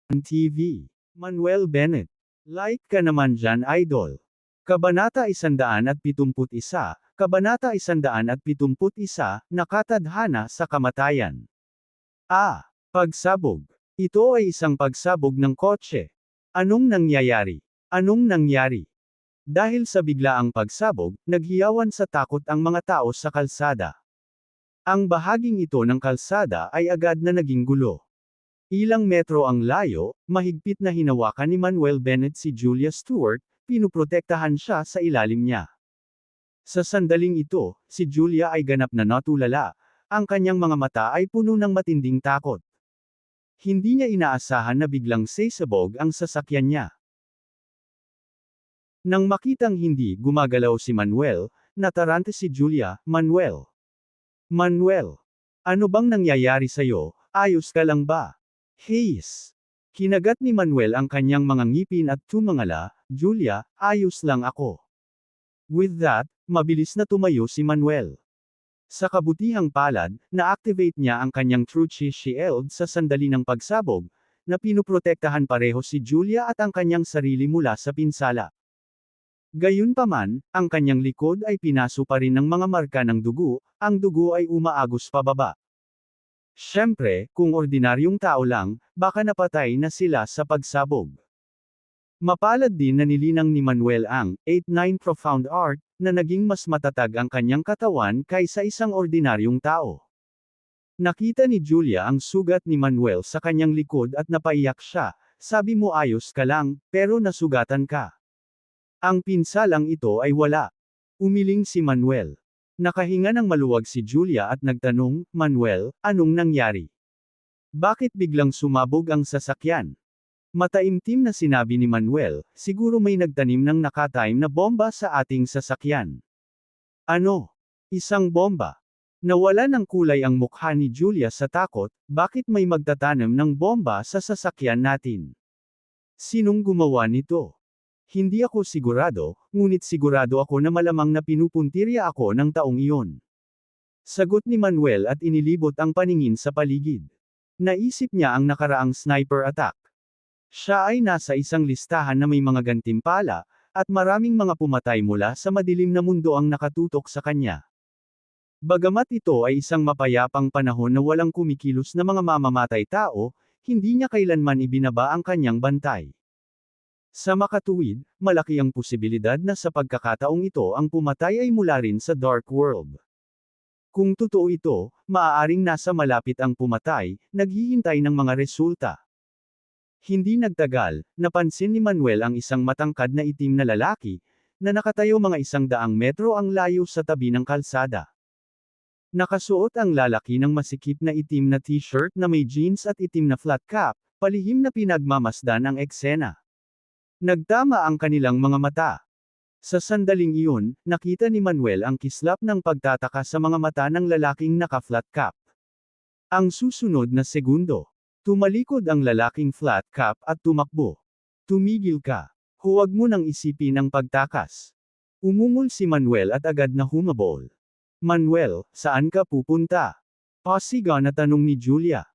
TV. Manuel Bennett. Like ka naman dyan, idol. Kabanata 171, Kabanata 171, Nakatadhana sa kamatayan. Pagsabog. Ito ay isang pagsabog ng kotse. Anong nangyayari? Anong nangyari? Dahil sa biglaang pagsabog, naghiyawan sa takot ang mga tao sa kalsada. Ang bahaging ito ng kalsada ay agad na naging gulo. Ilang metro ang layo, mahigpit na hinawakan ni Manuel Bennett si Julia Stewart, pinuprotektahan siya sa ilalim niya. Sa sandaling ito, si Julia ay ganap na natulala, ang kanyang mga mata ay puno ng matinding takot. Hindi niya inaasahan na biglang sasabog ang sasakyan niya. Nang makitang hindi gumagalaw si Manuel, natarante si Julia, Manuel. Manuel. Ano bang nangyayari sa'yo, ayos ka lang ba? Hayes. Kinagat ni Manuel ang kanyang mga ngipin at tumangala, Julia, ayos lang ako. With that, mabilis na tumayo si Manuel. Sa kabutihang palad, na-activate niya ang kanyang Truth Shield sa sandali ng pagsabog, na pinuprotektahan pareho si Julia at ang kanyang sarili mula sa pinsala. Gayunpaman, ang kanyang likod ay pinaso pa rin ng mga marka ng dugo, ang dugo ay umaagos pababa. Siyempre, kung ordinaryong tao lang, baka napatay na sila sa pagsabog. Mapalad din na nilinang ni Manuel ang 8-9 Profound Art, na naging mas matatag ang kanyang katawan kaysa isang ordinaryong tao. Nakita ni Julia ang sugat ni Manuel sa kanyang likod at napaiyak siya, sabi mo ayos ka lang, pero nasugatan ka. Ang pinsalang ito ay wala. Umiling si Manuel. Nakahinga ng maluwag si Julia at nagtanong, Manuel, anong nangyari? Bakit biglang sumabog ang sasakyan? Mataimtim na sinabi ni Manuel, siguro may nagtanim ng nakatime na bomba sa ating sasakyan. Ano? Isang bomba? Nawala ng kulay ang mukha ni Julia sa takot, bakit may magtatanim ng bomba sa sasakyan natin? Sinong gumawa nito? Hindi ako sigurado, ngunit sigurado ako na malamang na pinupuntirya ako ng taong iyon. Sagot ni Manuel at inilibot ang paningin sa paligid. Naisip niya ang nakaraang sniper attack. Siya ay nasa isang listahan na may mga gantimpala, at maraming mga pumatay mula sa madilim na mundo ang nakatutok sa kanya. Bagamat ito ay isang mapayapang panahon na walang kumikilos na mga mamamatay tao, hindi niya kailanman ibinaba ang kanyang bantay. Sa makatuwid, malaki ang posibilidad na sa pagkakataong ito ang pumatay ay mula rin sa Dark World. Kung totoo ito, maaaring nasa malapit ang pumatay, naghihintay ng mga resulta. Hindi nagtagal, napansin ni Manuel ang isang matangkad na itim na lalaki, na nakatayo mga 100 metro ang layo sa tabi ng kalsada. Nakasuot ang lalaki ng masikip na itim na t-shirt na may jeans at itim na flat cap, palihim na pinagmamasdan ang eksena. Nagtama ang kanilang mga mata. Sa sandaling iyon, nakita ni Manuel ang kislap ng pagtataka sa mga mata ng lalaking naka-flat cap. Ang susunod na segundo, tumalikod ang lalaking flat cap at tumakbo. Tumigil ka. Huwag mo nang isipin ang pagtakas. Umungol si Manuel at agad na humabol. Manuel, saan ka pupunta? Pasiga na tanong ni Julia.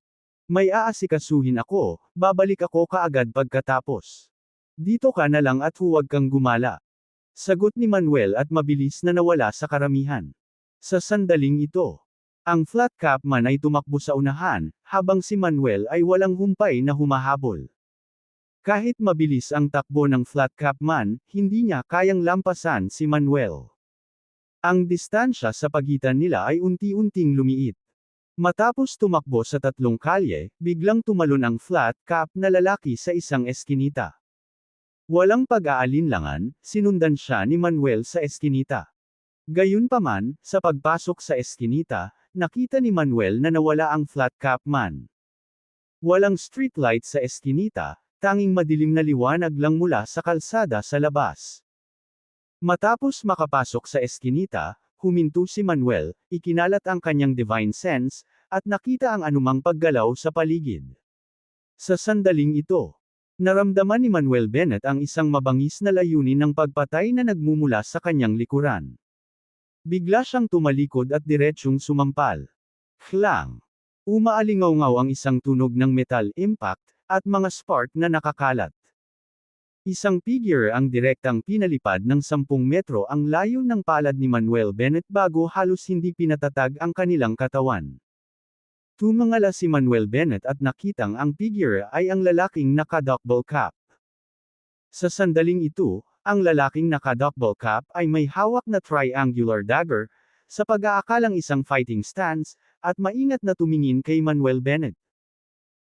May aasikasuhin ako, babalik ako kaagad pagkatapos. Dito ka na lang at huwag kang gumala. Sagot ni Manuel at mabilis na nawala sa karamihan. Sa sandaling ito, ang flat cap man ay tumakbo sa unahan, habang si Manuel ay walang humpay na humahabol. Kahit mabilis ang takbo ng flat cap man, hindi niya kayang lampasan si Manuel. Ang distansya sa pagitan nila ay unti-unting lumiit. Matapos tumakbo sa 3 kalye, biglang tumalon ang flat cap na lalaki sa isang eskinita. Walang pag-aalinlangan, sinundan siya ni Manuel sa eskinita. Gayunpaman, sa pagpasok sa eskinita, nakita ni Manuel na nawala ang flat cap man. Walang streetlight sa eskinita, tanging madilim na liwanag lang mula sa kalsada sa labas. Matapos makapasok sa eskinita, huminto si Manuel, ikinalat ang kanyang divine sense, at nakita ang anumang paggalaw sa paligid. Sa sandaling ito, naramdaman ni Manuel Bennett ang isang mabangis na layunin ng pagpatay na nagmumula sa kanyang likuran. Bigla siyang tumalikod at diretsyong sumampal. Klang! Umaalingaw-ngaw ang isang tunog ng metal impact, at mga spark na nakakalat. Isang figure ang direktang pinalipad ng 10 metro ang layo ng palad ni Manuel Bennett bago halos hindi pinatatag ang kanilang katawan. Tumangala si Manuel Bennett at nakitang ang figure ay ang lalaking naka-duckbill cap. Sa sandaling ito, ang lalaking naka-duckbill cap ay may hawak na triangular dagger, sa pag-aakalang isang fighting stance, at maingat na tumingin kay Manuel Bennett.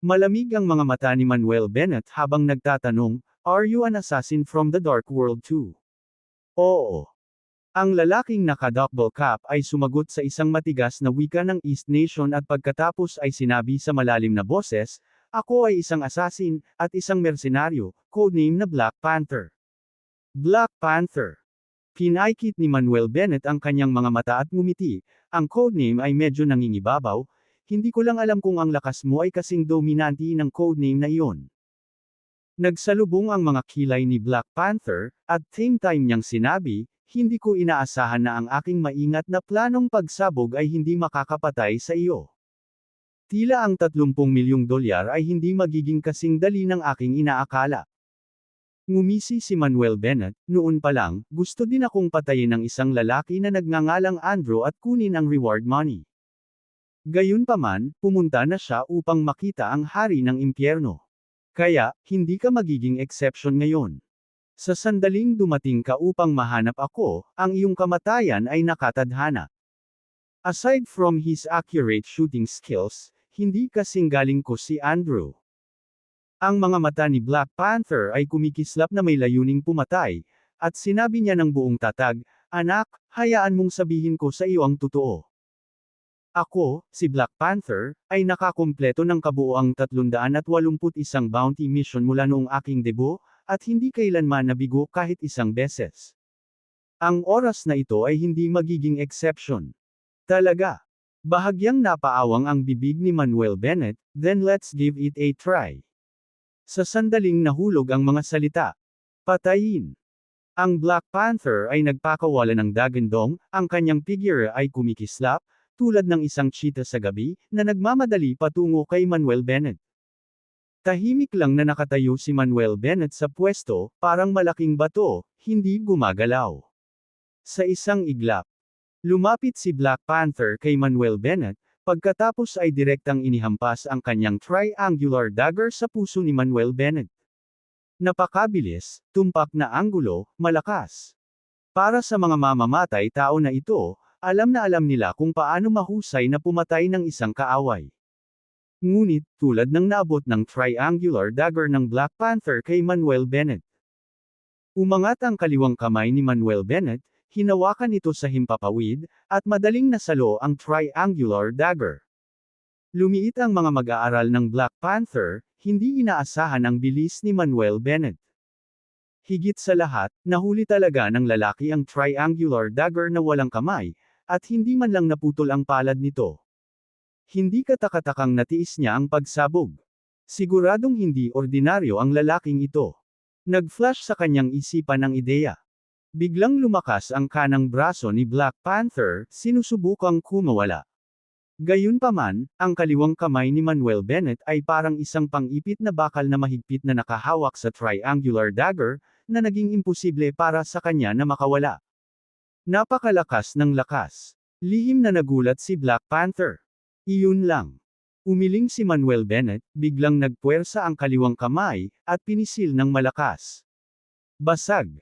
Malamig ang mga mata ni Manuel Bennett habang nagtatanong, "Are you an assassin from the dark world too?" Oo. Ang lalaking naka-duckbill cap ay sumagot sa isang matigas na wika ng East Nation at pagkatapos ay sinabi sa malalim na boses, "Ako ay isang assassin, at isang mersenaryo, codename na Black Panther." Black Panther. Pinaikit ni Manuel Bennett ang kanyang mga mata at ngumiti, "Ang codename ay medyo nangingibabaw, hindi ko lang alam kung ang lakas mo ay kasing dominante ng codename na iyon." Nagsalubong ang mga kilay ni Black Panther, at same time niyang sinabi, "Hindi ko inaasahan na ang aking maingat na planong pagsabog ay hindi makakapatay sa iyo. Tila ang 30 milyong dolyar ay hindi magiging kasing dali ng aking inaakala." Ngumisi si Manuel Bennett, "Noon pa lang, gusto din akong patayin ng isang lalaki na nagngangalang Andrew at kunin ang reward money. Gayunpaman, pumunta na siya upang makita ang hari ng impyerno. Kaya, hindi ka magiging exception ngayon. Sa sandaling dumating ka upang mahanap ako, ang iyong kamatayan ay nakatadhana." Aside from his accurate shooting skills, hindi kasing galing ko si Andrew. Ang mga mata ni Black Panther ay kumikislap na may layuning pumatay, at sinabi niya ng buong tatag, "Anak, hayaan mong sabihin ko sa iyo ang totoo. Ako, si Black Panther, ay nakakumpleto ng kabuoang 381 bounty mission mula noong aking debut, at hindi kailanman nabigo kahit isang beses. Ang oras na ito ay hindi magiging exception. Talaga." Bahagyang napaawang ang bibig ni Manuel Bennett, "Then let's give it a try." Sa sandaling nahulog ang mga salita. "Patayin." Ang Black Panther ay nagpakawala ng dagandong, ang kanyang figure ay kumikislap, tulad ng isang cheetah sa gabi, na nagmamadali patungo kay Manuel Bennett. Tahimik lang na nakatayo si Manuel Bennett sa pwesto, parang malaking bato, hindi gumagalaw. Sa isang iglap, lumapit si Black Panther kay Manuel Bennett, pagkatapos ay direktang inihampas ang kanyang triangular dagger sa puso ni Manuel Bennett. Napakabilis, tumpak na anggulo, malakas. Para sa mga mamamatay tao na ito, alam na alam nila kung paano mahusay na pumatay ng isang kaaway. Ngunit, tulad ng naabot ng triangular dagger ng Black Panther kay Manuel Bennett. Umangat ang kaliwang kamay ni Manuel Bennett, hinawakan ito sa himpapawid, at madaling nasalo ang triangular dagger. Lumiit ang mga mag-aaral ng Black Panther, hindi inaasahan ang bilis ni Manuel Bennett. Higit sa lahat, nahuli talaga ng lalaki ang triangular dagger na walang kamay, at hindi man lang naputol ang palad nito. Hindi katakatakang natiis niya ang pagsabog. Siguradong hindi ordinaryo ang lalaking ito. Nag-flash sa kanyang isipan ang ideya. Biglang lumakas ang kanang braso ni Black Panther, sinusubukang kumawala. Gayunpaman, ang kaliwang kamay ni Manuel Bennett ay parang isang pang-ipit na bakal na mahigpit na nakahawak sa triangular dagger, na naging imposible para sa kanya na makawala. Napakalakas ng lakas. Lihim na nagulat si Black Panther. Iyon lang. Umiling si Manuel Bennett, biglang nagpuwersa ang kaliwang kamay, at pinisil ng malakas. Basag.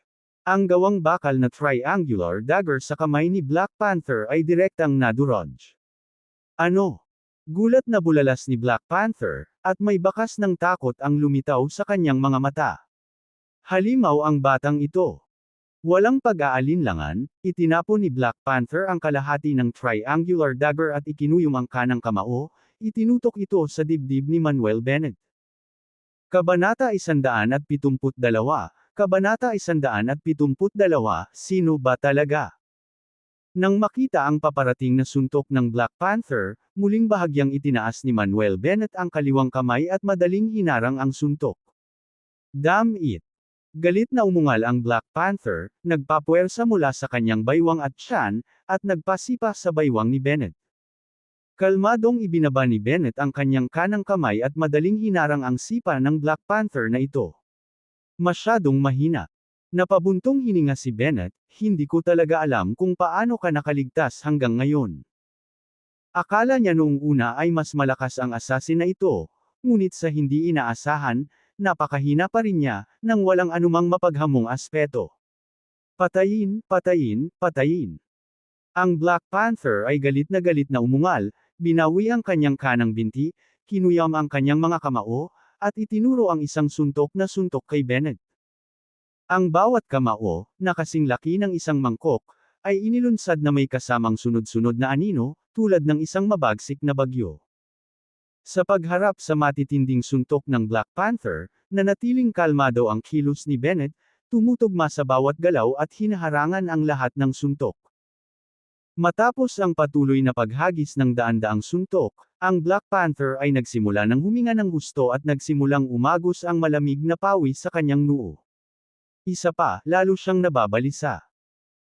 Ang gawang bakal na triangular dagger sa kamay ni Black Panther ay direktang nadurog. "Ano?" Gulat na bulalas ni Black Panther, at may bakas ng takot ang lumitaw sa kanyang mga mata. Halimaw ang batang ito. Walang pag-aalinlangan, itinapon ni Black Panther ang kalahati ng triangular dagger at ikinuyom ang kanang kamao, itinutok ito sa dibdib ni Manuel Bennett. Kabanata 172, Kabanata 172, Sino ba talaga? Nang makita ang paparating na suntok ng Black Panther, muling bahagyang itinaas ni Manuel Bennett ang kaliwang kamay at madaling hinarang ang suntok. "Damn it!" Galit na umungal ang Black Panther, nagpapuwersa mula sa kanyang baywang at tiyan, at nagpasipa sa baywang ni Bennett. Kalmadong ibinaba ni Bennett ang kanyang kanang kamay at madaling hinarang ang sipa ng Black Panther na ito. Masyadong mahina. Napabuntong hininga si Bennett, hindi ko talaga alam kung paano ka nakaligtas hanggang ngayon. Akala niya noong una ay mas malakas ang assassin na ito, ngunit sa hindi inaasahan, napakahina pa rin niya, nang walang anumang mapaghamong aspeto. Patayin, patayin, patayin. Ang Black Panther ay galit na umungal, binawi ang kanyang kanang binti, kinuyam ang kanyang mga kamao, at itinuro ang isang suntok na suntok kay Bennett. Ang bawat kamao, na kasing laki ng isang mangkok, ay inilunsad na may kasamang sunod-sunod na anino, tulad ng isang mabagsik na bagyo. Sa pagharap sa matitinding suntok ng Black Panther, nanatiling kalmado ang kilos ni Bennett, tumutugma sa bawat galaw at hinaharangan ang lahat ng suntok. Matapos ang patuloy na paghagis ng daan-daang suntok, ang Black Panther ay nagsimula ng huminga ng husto at nagsimulang umagos ang malamig na pawis sa kanyang noo. Isa pa, lalo siyang nababalisa.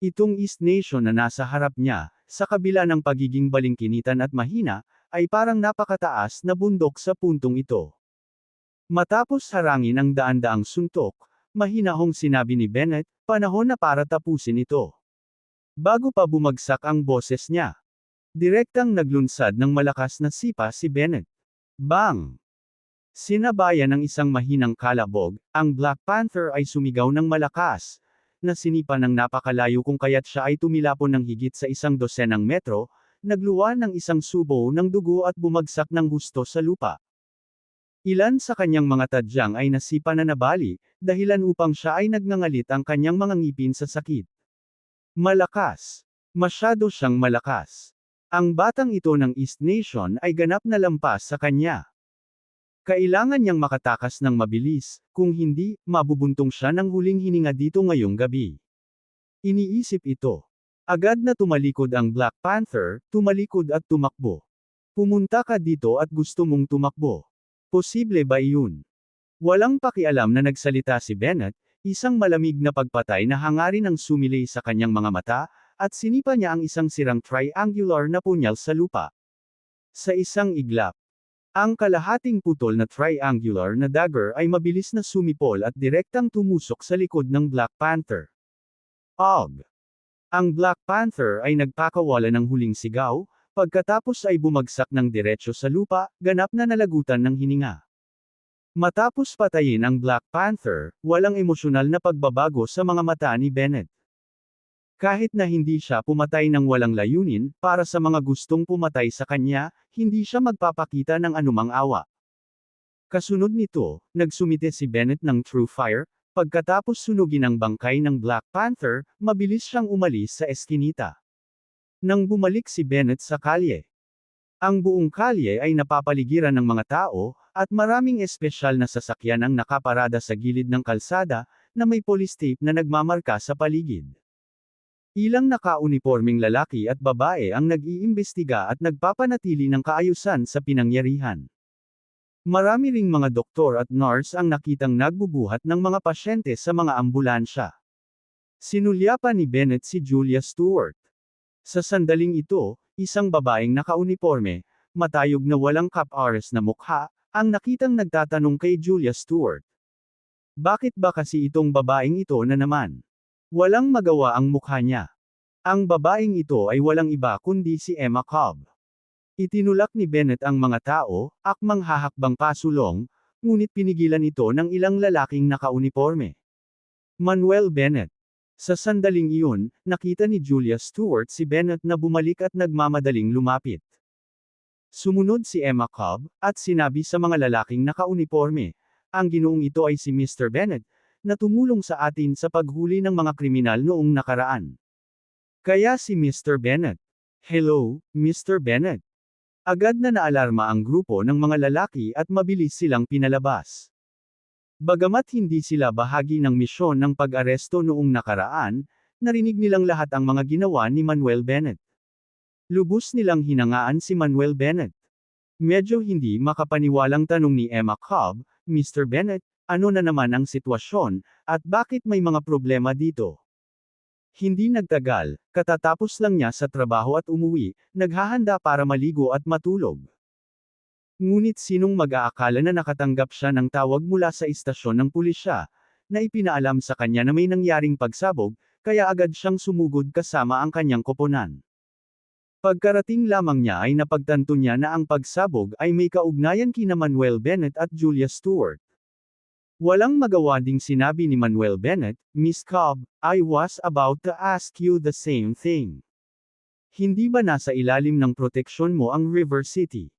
Itong East Nation na nasa harap niya, sa kabila ng pagiging balingkinitan at mahina, ay parang napakataas na bundok sa puntong ito. Matapos harangin ang daan-daang suntok, mahinahong sinabi ni Bennett, panahon na para tapusin ito. Bago pa bumagsak ang boses niya, direktang naglunsad ng malakas na sipa si Bennett. Bang! Sinabayan ng isang mahinang kalabog, ang Black Panther ay sumigaw ng malakas, na sinipa ng napakalayo kung kaya't siya ay tumilapon ng higit sa 100 metro, nagluwa ng isang subo ng dugo at bumagsak ng husto sa lupa. Ilan sa kanyang mga tadyang ay nasipa na nabali, dahilan upang siya ay nagngangalit ang kanyang mga ngipin sa sakit. Malakas. Masyado siyang malakas. Ang batang ito ng East Nation ay ganap na lampas sa kanya. Kailangan niyang makatakas ng mabilis, kung hindi, mabubuntong siya ng huling hininga dito ngayong gabi. Iniisip ito. Agad na tumalikod ang Black Panther, tumalikod at tumakbo. Pumunta ka dito at gusto mong tumakbo. Posible ba iyon? Walang pakialam na nagsalita si Bennett, isang malamig na pagpatay na hangarin ang sumilay sa kanyang mga mata, at sinipa niya ang isang sirang triangular na punyal sa lupa. Sa isang iglap, ang kalahating putol na triangular na dagger ay mabilis na sumipol at direktang tumusok sa likod ng Black Panther. Og! Ang Black Panther ay nagpakawala ng huling sigaw, pagkatapos ay bumagsak ng diretso sa lupa, ganap na nalagutan ng hininga. Matapos patayin ang Black Panther, walang emosyonal na pagbabago sa mga mata ni Bennett. Kahit na hindi siya pumatay ng walang layunin, para sa mga gustong pumatay sa kanya, hindi siya magpapakita ng anumang awa. Kasunod nito, nagsumite si Bennett ng True Fire, pagkatapos sunugin ang bangkay ng Black Panther, mabilis siyang umalis sa eskinita. Nang bumalik si Bennett sa kalye, ang buong kalye ay napapaligiran ng mga tao, at maraming espesyal na sasakyan ang nakaparada sa gilid ng kalsada, na may police tape na nagmamarka sa paligid. Ilang nakauniporming lalaki at babae ang nag-iimbestiga at nagpapanatili ng kaayusan sa pinangyarihan. Marami ring mga doktor at nurse ang nakitang nagbubuhat ng mga pasyente sa mga ambulansya. Sinulyapan ni Bennett si Julia Stewart. Sa sandaling ito, isang babaeng nakauniporme, matayog na walang cap-ares na mukha, ang nakitang nagtatanong kay Julia Stewart. Bakit ba kasi itong babaeng ito na naman? Walang magawa ang mukha niya. Ang babaeng ito ay walang iba kundi si Emma Cobb. Itinulak ni Bennett ang mga tao, akmang hahakbang pasulong, ngunit pinigilan ito ng ilang lalaking nakauniporme. Manuel Bennett. Sa sandaling iyon, nakita ni Julia Stewart si Bennett na bumalik at nagmamadaling lumapit. Sumunod si Emma Cobb, at sinabi sa mga lalaking nakauniporme, ang ginoong ito ay si Mr. Bennett, na tumulong sa atin sa paghuli ng mga kriminal noong nakaraan. Kaya si Mr. Bennett. Hello, Mr. Bennett. Agad na naalarma ang grupo ng mga lalaki at mabilis silang pinalabas. Bagamat hindi sila bahagi ng misyon ng pag-aresto noong nakaraan, narinig nilang lahat ang mga ginawa ni Manuel Bennett. Lubos nilang hinangaan si Manuel Bennett. Medyo hindi makapaniwalang tanong ni Emma Cobb, Mr. Bennett, ano na naman ang sitwasyon, at bakit may mga problema dito? Hindi nagtagal, katatapos lang niya sa trabaho at umuwi, naghahanda para maligo at matulog. Ngunit sinong mag-aakala na nakatanggap siya ng tawag mula sa istasyon ng pulisya, na ipinaalam sa kanya na may nangyaring pagsabog, kaya agad siyang sumugod kasama ang kanyang koponan. Pagkarating lamang niya ay napagtanto niya na ang pagsabog ay may kaugnayan kina Manuel Bennett at Julia Stewart. Walang magawa ding sinabi ni Manuel Bennett, "Miss Cobb, I was about to ask you the same thing. Hindi ba nasa ilalim ng proteksyon mo ang River City?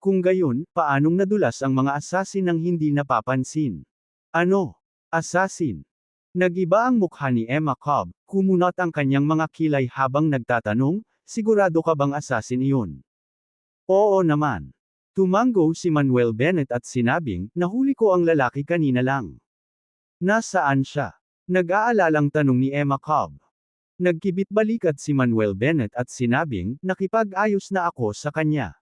Kung gayon, paanong nadulas ang mga assassin ng hindi napapansin?" "Ano? Assassin?" Nag-iba ang mukha ni Emma Cobb, kumunot ang kanyang mga kilay habang nagtatanong, "Sigurado ka bang assassin iyon?" "Oo naman." Tumango si Manuel Bennett at sinabing, "Nahuli ko ang lalaki kanina lang." "Nasaan siya?" Nag-aalalang tanong ni Emma Cobb. Nagkibit-balikat si Manuel Bennett at sinabing, "Nakipag-ayos na ako sa kanya."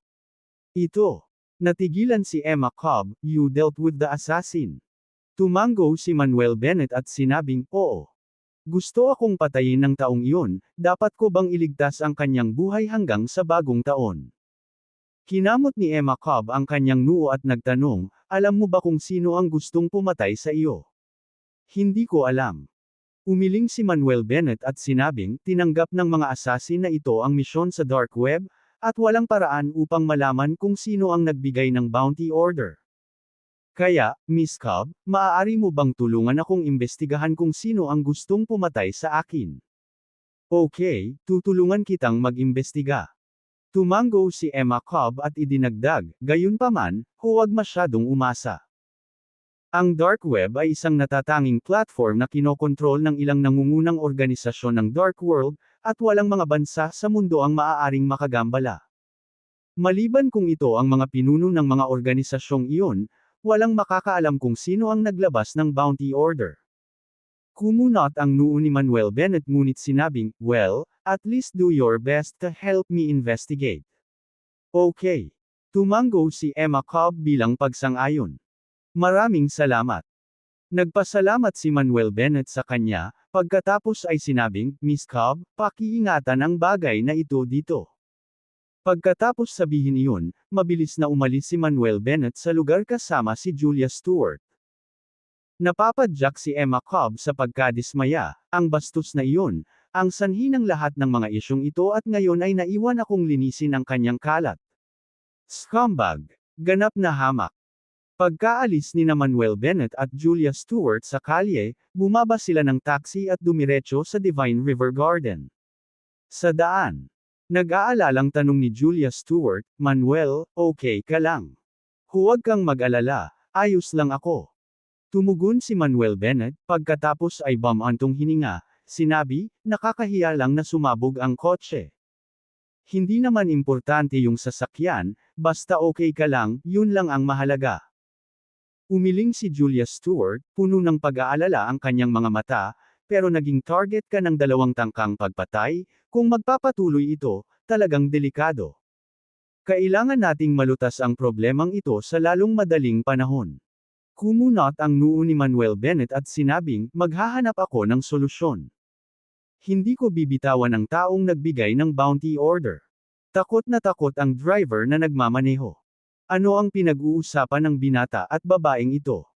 "Ito." Natigilan si Emma Cobb, "You dealt with the assassin." Tumango si Manuel Bennett at sinabing, "Oo. Gusto akong patayin ng taong iyon, dapat ko bang iligtas ang kanyang buhay hanggang sa bagong taon?" Kinamot ni Emma Cobb ang kanyang noo at nagtanong, "Alam mo ba kung sino ang gustong pumatay sa iyo?" "Hindi ko alam." Umiling si Manuel Bennett at sinabing, tinanggap ng mga assassin na ito ang misyon sa dark web, at walang paraan upang malaman kung sino ang nagbigay ng bounty order. Kaya, Miss Cobb, maaari mo bang tulungan akong imbestigahan kung sino ang gustong pumatay sa akin? "Okay, tutulungan kitang mag-imbestiga." Tumango si Emma Cobb at idinagdag, "Gayunpaman, huwag masyadong umasa. Ang dark web ay isang natatanging platform na kinokontrol ng ilang nangungunang organisasyon ng dark world, at walang mga bansa sa mundo ang maaaring makagambala. Maliban kung ito ang mga pinuno ng mga organisasyong iyon, walang makakaalam kung sino ang naglabas ng bounty order." Kumunot ang noo ni Manuel Bennett ngunit sinabing, "Well, at least do your best to help me investigate." "Okay." Tumango si Emma Cobb bilang pagsang-ayon. "Maraming salamat." Nagpasalamat si Manuel Bennett sa kanya, pagkatapos ay sinabing, "Miss Cobb, pakiingatan ang bagay na ito dito." Pagkatapos sabihin iyon, mabilis na umalis si Manuel Bennett sa lugar kasama si Julia Stewart. Napapadyak si Emma Cobb sa pagkadismaya, "Ang bastos na iyon, ang sanhi ng lahat ng mga isyong ito, at ngayon ay naiwan akong linisin ang kanyang kalat. Scumbag." Ganap na hamak. Pagkaalis ni na Manuel Bennett at Julia Stewart sa kalye, bumaba sila ng taxi at dumiretso sa Divine River Garden. Sa daan, nag-aalalang tanong ni Julia Stewart, "Manuel, okay ka lang? Huwag kang mag-alala, ayos lang ako." Tumugon si Manuel Bennett, pagkatapos ay bumantong hininga, sinabi, "Nakakahiya lang na sumabog ang kotse. Hindi naman importante yung sasakyan, basta okay ka lang, yun lang ang mahalaga." Umiling si Julia Stewart, puno ng pag-aalala ang kanyang mga mata, "Pero naging target ka ng dalawang tangkang pagpatay, kung magpapatuloy ito, talagang delikado. Kailangan nating malutas ang problemang ito sa lalong madaling panahon." Kumunot ang noo ni Manuel Bennett at sinabing, "Maghahanap ako ng solusyon. Hindi ko bibitawan ang taong nagbigay ng bounty order." Takot na takot ang driver na nagmamaneho. Ano ang pinag-uusapan ng binata at babaeng ito?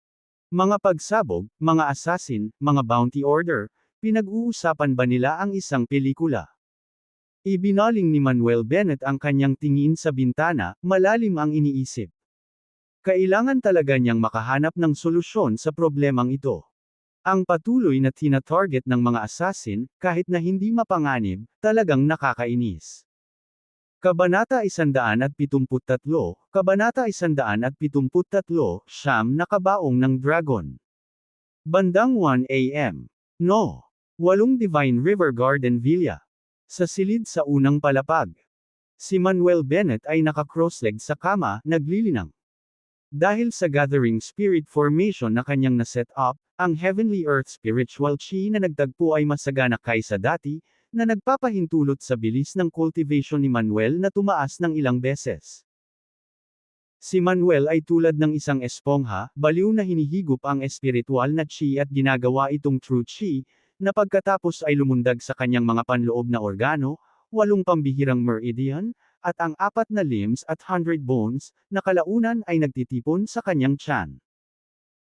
Mga pagsabog, mga assassin, mga bounty order, pinag-uusapan ba nila ang isang pelikula? Ibinaling ni Manuel Bennett ang kanyang tingin sa bintana, malalim ang iniisip. Kailangan talaga niyang makahanap ng solusyon sa problemang ito. Ang patuloy na tina-target ng mga assassin, kahit na hindi mapanganib, talagang nakakainis. Kabanata 173, Kabanata 173, Siyam na kabaong ng dragon. Bandang 1 a.m. No. 8 Divine River Garden Villa. Sa silid sa unang palapag. Si Manuel Bennett ay naka-crossleg sa kama, naglilinang. Dahil sa Gathering Spirit Formation na kanyang na-set up, ang Heavenly Earth Spiritual Chi na nagtagpo ay masagana kaysa dati, na nagpapahintulot sa bilis ng cultivation ni Manuel na tumaas ng ilang beses. Si Manuel ay tulad ng isang espongha, baliw na hinihigop ang espiritual na chi at ginagawa itong true chi, na pagkatapos ay lumundag sa kanyang mga panloob na organo, 8 pambihirang meridian, at ang 4 na limbs at 100 bones, na kalaunan ay nagtitipon sa kanyang tiyan.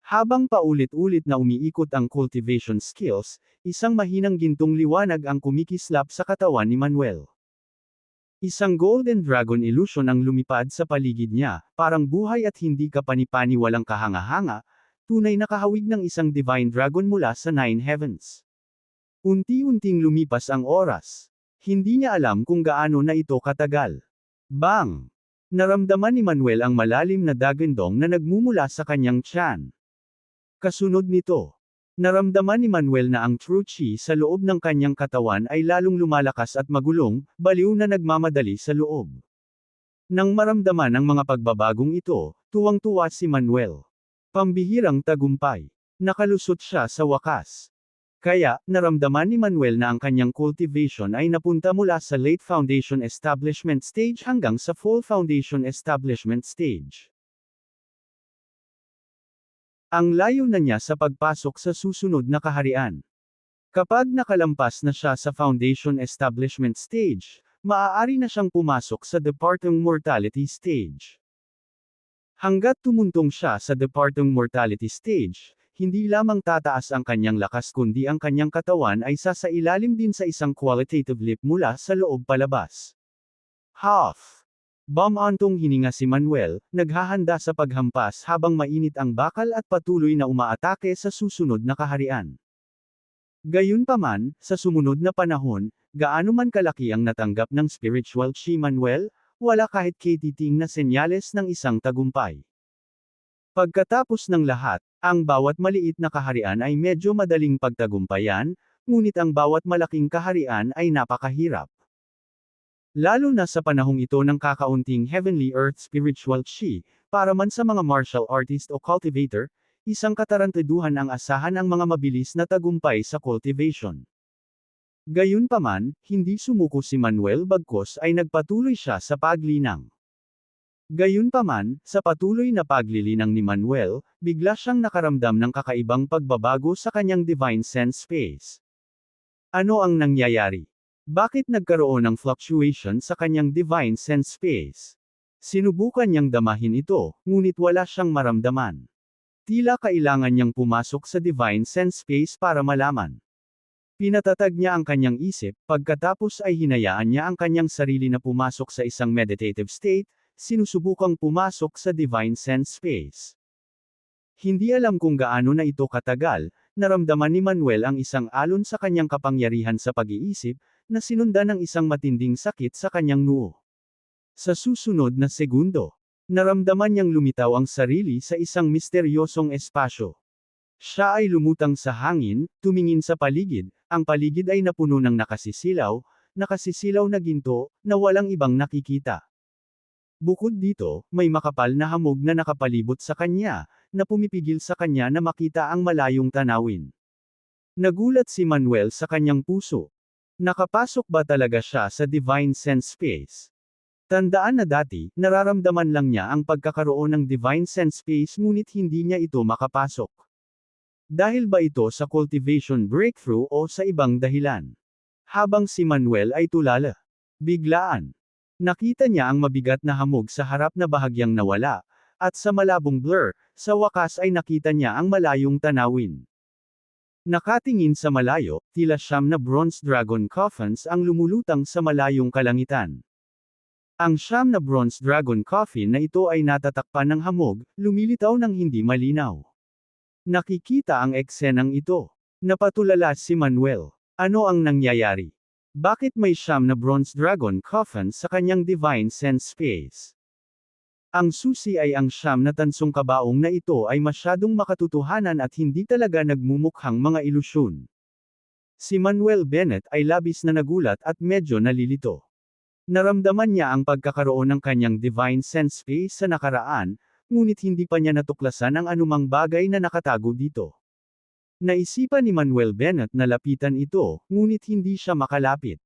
Habang paulit-ulit na umiikot ang cultivation skills, isang mahinang gintong liwanag ang kumikislap sa katawan ni Manuel. Isang golden dragon illusion ang lumipad sa paligid niya, parang buhay at hindi kapani-pani walang kahanga-hanga, tunay na kahawig ng isang divine dragon mula sa 9 heavens. Unti-unting lumipas ang oras. Hindi niya alam kung gaano na ito katagal. Bang! Naramdaman ni Manuel ang malalim na dagandong na nagmumula sa kanyang tiyan. Kasunod nito, naramdaman ni Manuel na ang true chi sa loob ng kanyang katawan ay lalong lumalakas at magulong, baliw na nagmamadali sa loob. Nang maramdaman ang mga pagbabagong ito, tuwang-tuwa si Manuel. Pambihirang tagumpay. Nakalusot siya sa wakas. Kaya, naramdaman ni Manuel na ang kanyang cultivation ay napunta mula sa late foundation establishment stage hanggang sa full foundation establishment stage. Ang layo na niya sa pagpasok sa susunod na kaharian. Kapag nakalampas na siya sa foundation establishment stage, maaari na siyang pumasok sa departing mortality stage. Hanggat tumuntong siya sa departing mortality stage, hindi lamang tataas ang kanyang lakas kundi ang kanyang katawan ay sasailalim din sa isang qualitative leap mula sa loob palabas. Half. Bumantong hininga si Manuel, naghahanda sa paghampas habang mainit ang bakal at patuloy na umaatake sa susunod na kaharian. Gayunpaman, sa sumunod na panahon, gaano man kalaki ang natanggap ng spiritual chi Manuel, wala kahit katiting na senyales ng isang tagumpay. Pagkatapos ng lahat, ang bawat maliit na kaharian ay medyo madaling pagtagumpayan, ngunit ang bawat malaking kaharian ay napakahirap. Lalo na sa panahong ito ng kakaunting heavenly earth spiritual chi, para man sa mga martial artist o cultivator, isang katarantaduhan ang asahan ang mga mabilis na tagumpay sa cultivation. Gayunpaman, hindi sumuko si Manuel bagkus ay nagpatuloy siya sa paglinang. Gayunpaman, sa patuloy na paglilinang ni Manuel, bigla siyang nakaramdam ng kakaibang pagbabago sa kanyang divine sense space. Ano ang nangyayari? Bakit nagkaroon ng fluctuation sa kanyang divine sense space? Sinubukan niyang damahin ito, ngunit wala siyang maramdaman. Tila kailangan niyang pumasok sa divine sense space para malaman. Pinatatag niya ang kanyang isip, pagkatapos ay hinayaan niya ang kanyang sarili na pumasok sa isang meditative state, sinusubukang pumasok sa divine sense space. Hindi alam kung gaano na ito katagal, naramdaman ni Manuel ang isang alon sa kanyang kapangyarihan sa pag-iisip, na sinundan ng isang matinding sakit sa kanyang noo. Sa susunod na segundo, naramdaman niyang lumitaw ang sarili sa isang misteryosong espasyo. Siya ay lumutang sa hangin, tumingin sa paligid, ang paligid ay napuno ng nakasisilaw na ginto, na walang ibang nakikita. Bukod dito, may makapal na hamog na nakapalibot sa kanya, na pumipigil sa kanya na makita ang malayong tanawin. Nagulat si Manuel sa kanyang puso. Nakapasok ba talaga siya sa divine sense space? Tandaan na dati, nararamdaman lang niya ang pagkakaroon ng divine sense space ngunit hindi niya ito makapasok. Dahil ba ito sa cultivation breakthrough o sa ibang dahilan? Habang si Manuel ay tulala, biglaan, nakita niya ang mabigat na hamog sa harap na bahagyang nawala, at sa malabong blur, sa wakas ay nakita niya ang malayong tanawin. Nakatingin sa malayo, tila 9 na bronze dragon coffins ang lumulutang sa malayong kalangitan. Ang 9 na bronze dragon coffin na ito ay natatakpan ng hamog, lumilitaw ng hindi malinaw. Nakikita ang eksenang ito. Napatulala si Manuel. Ano ang nangyayari? Bakit may 9 na bronze dragon coffins sa kanyang divine sense space? Ang susi ay ang 9 na tansong kabaong na ito ay masyadong makatotohanan at hindi talaga nagmumukhang mga ilusyon. Si Manuel Bennett ay labis na nagulat at medyo nalilito. Naramdaman niya ang pagkakaroon ng kanyang divine sense space sa nakaraan, ngunit hindi pa niya natuklasan ang anumang bagay na nakatago dito. Naisipan ni Manuel Bennett na lapitan ito, ngunit hindi siya makalapit.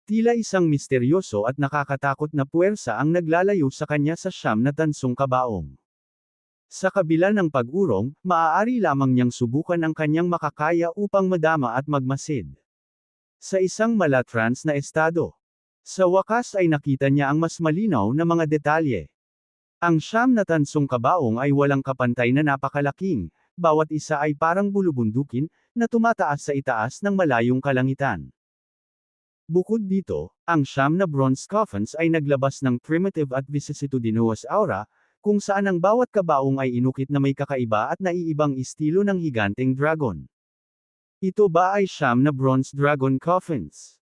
Tila isang misteryoso at nakakatakot na puwersa ang naglalayo sa kanya sa 9 na tansong kabaong. Sa kabila ng pag-urong, maaari lamang niyang subukan ang kanyang makakaya upang madama at magmasid. Sa isang malatrans na estado. Sa wakas ay nakita niya ang mas malinaw na mga detalye. Ang siyam na tansong kabaong ay walang kapantay na napakalaking, bawat isa ay parang bulubundukin, na tumataas sa itaas ng malayong kalangitan. Bukod dito, ang siyam na bronze coffins ay naglabas ng primitive at vicissitudinous aura, kung saan ang bawat kabaong ay inukit na may kakaiba at naiibang estilo ng higanteng dragon. Ito ba ay siyam na bronze dragon coffins?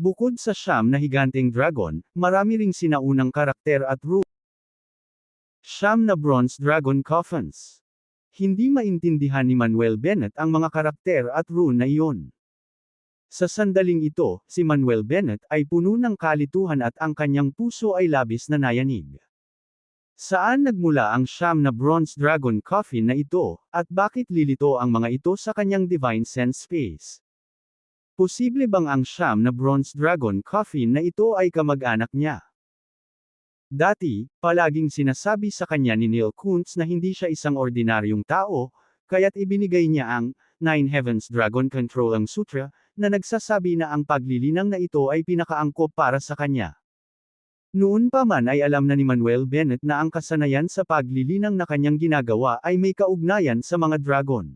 Bukod sa siyam na higanteng dragon, marami ring sinaunang karakter at rule. Siyam na bronze dragon coffins. Hindi maintindihan ni Manuel Bennett ang mga karakter at rune na iyon. Sa sandaling ito, si Manuel Bennett ay puno ng kalituhan at ang kanyang puso ay labis na nayanig. Saan nagmula ang siyam na bronze dragon coffin na ito, at bakit lilito ang mga ito sa kanyang divine sense space? Posible bang ang siyam na bronze dragon coffin na ito ay kamag-anak niya? Dati, palaging sinasabi sa kanya ni Neil Kuntz na hindi siya isang ordinaryong tao, kaya't ibinigay niya ang Nine Heavens Dragon Control ang Sutra, na nagsasabi na ang paglilinang na ito ay pinakaangkop para sa kanya. Noon pa man ay alam na ni Manuel Bennett na ang kasanayan sa paglilinang na kanyang ginagawa ay may kaugnayan sa mga dragon.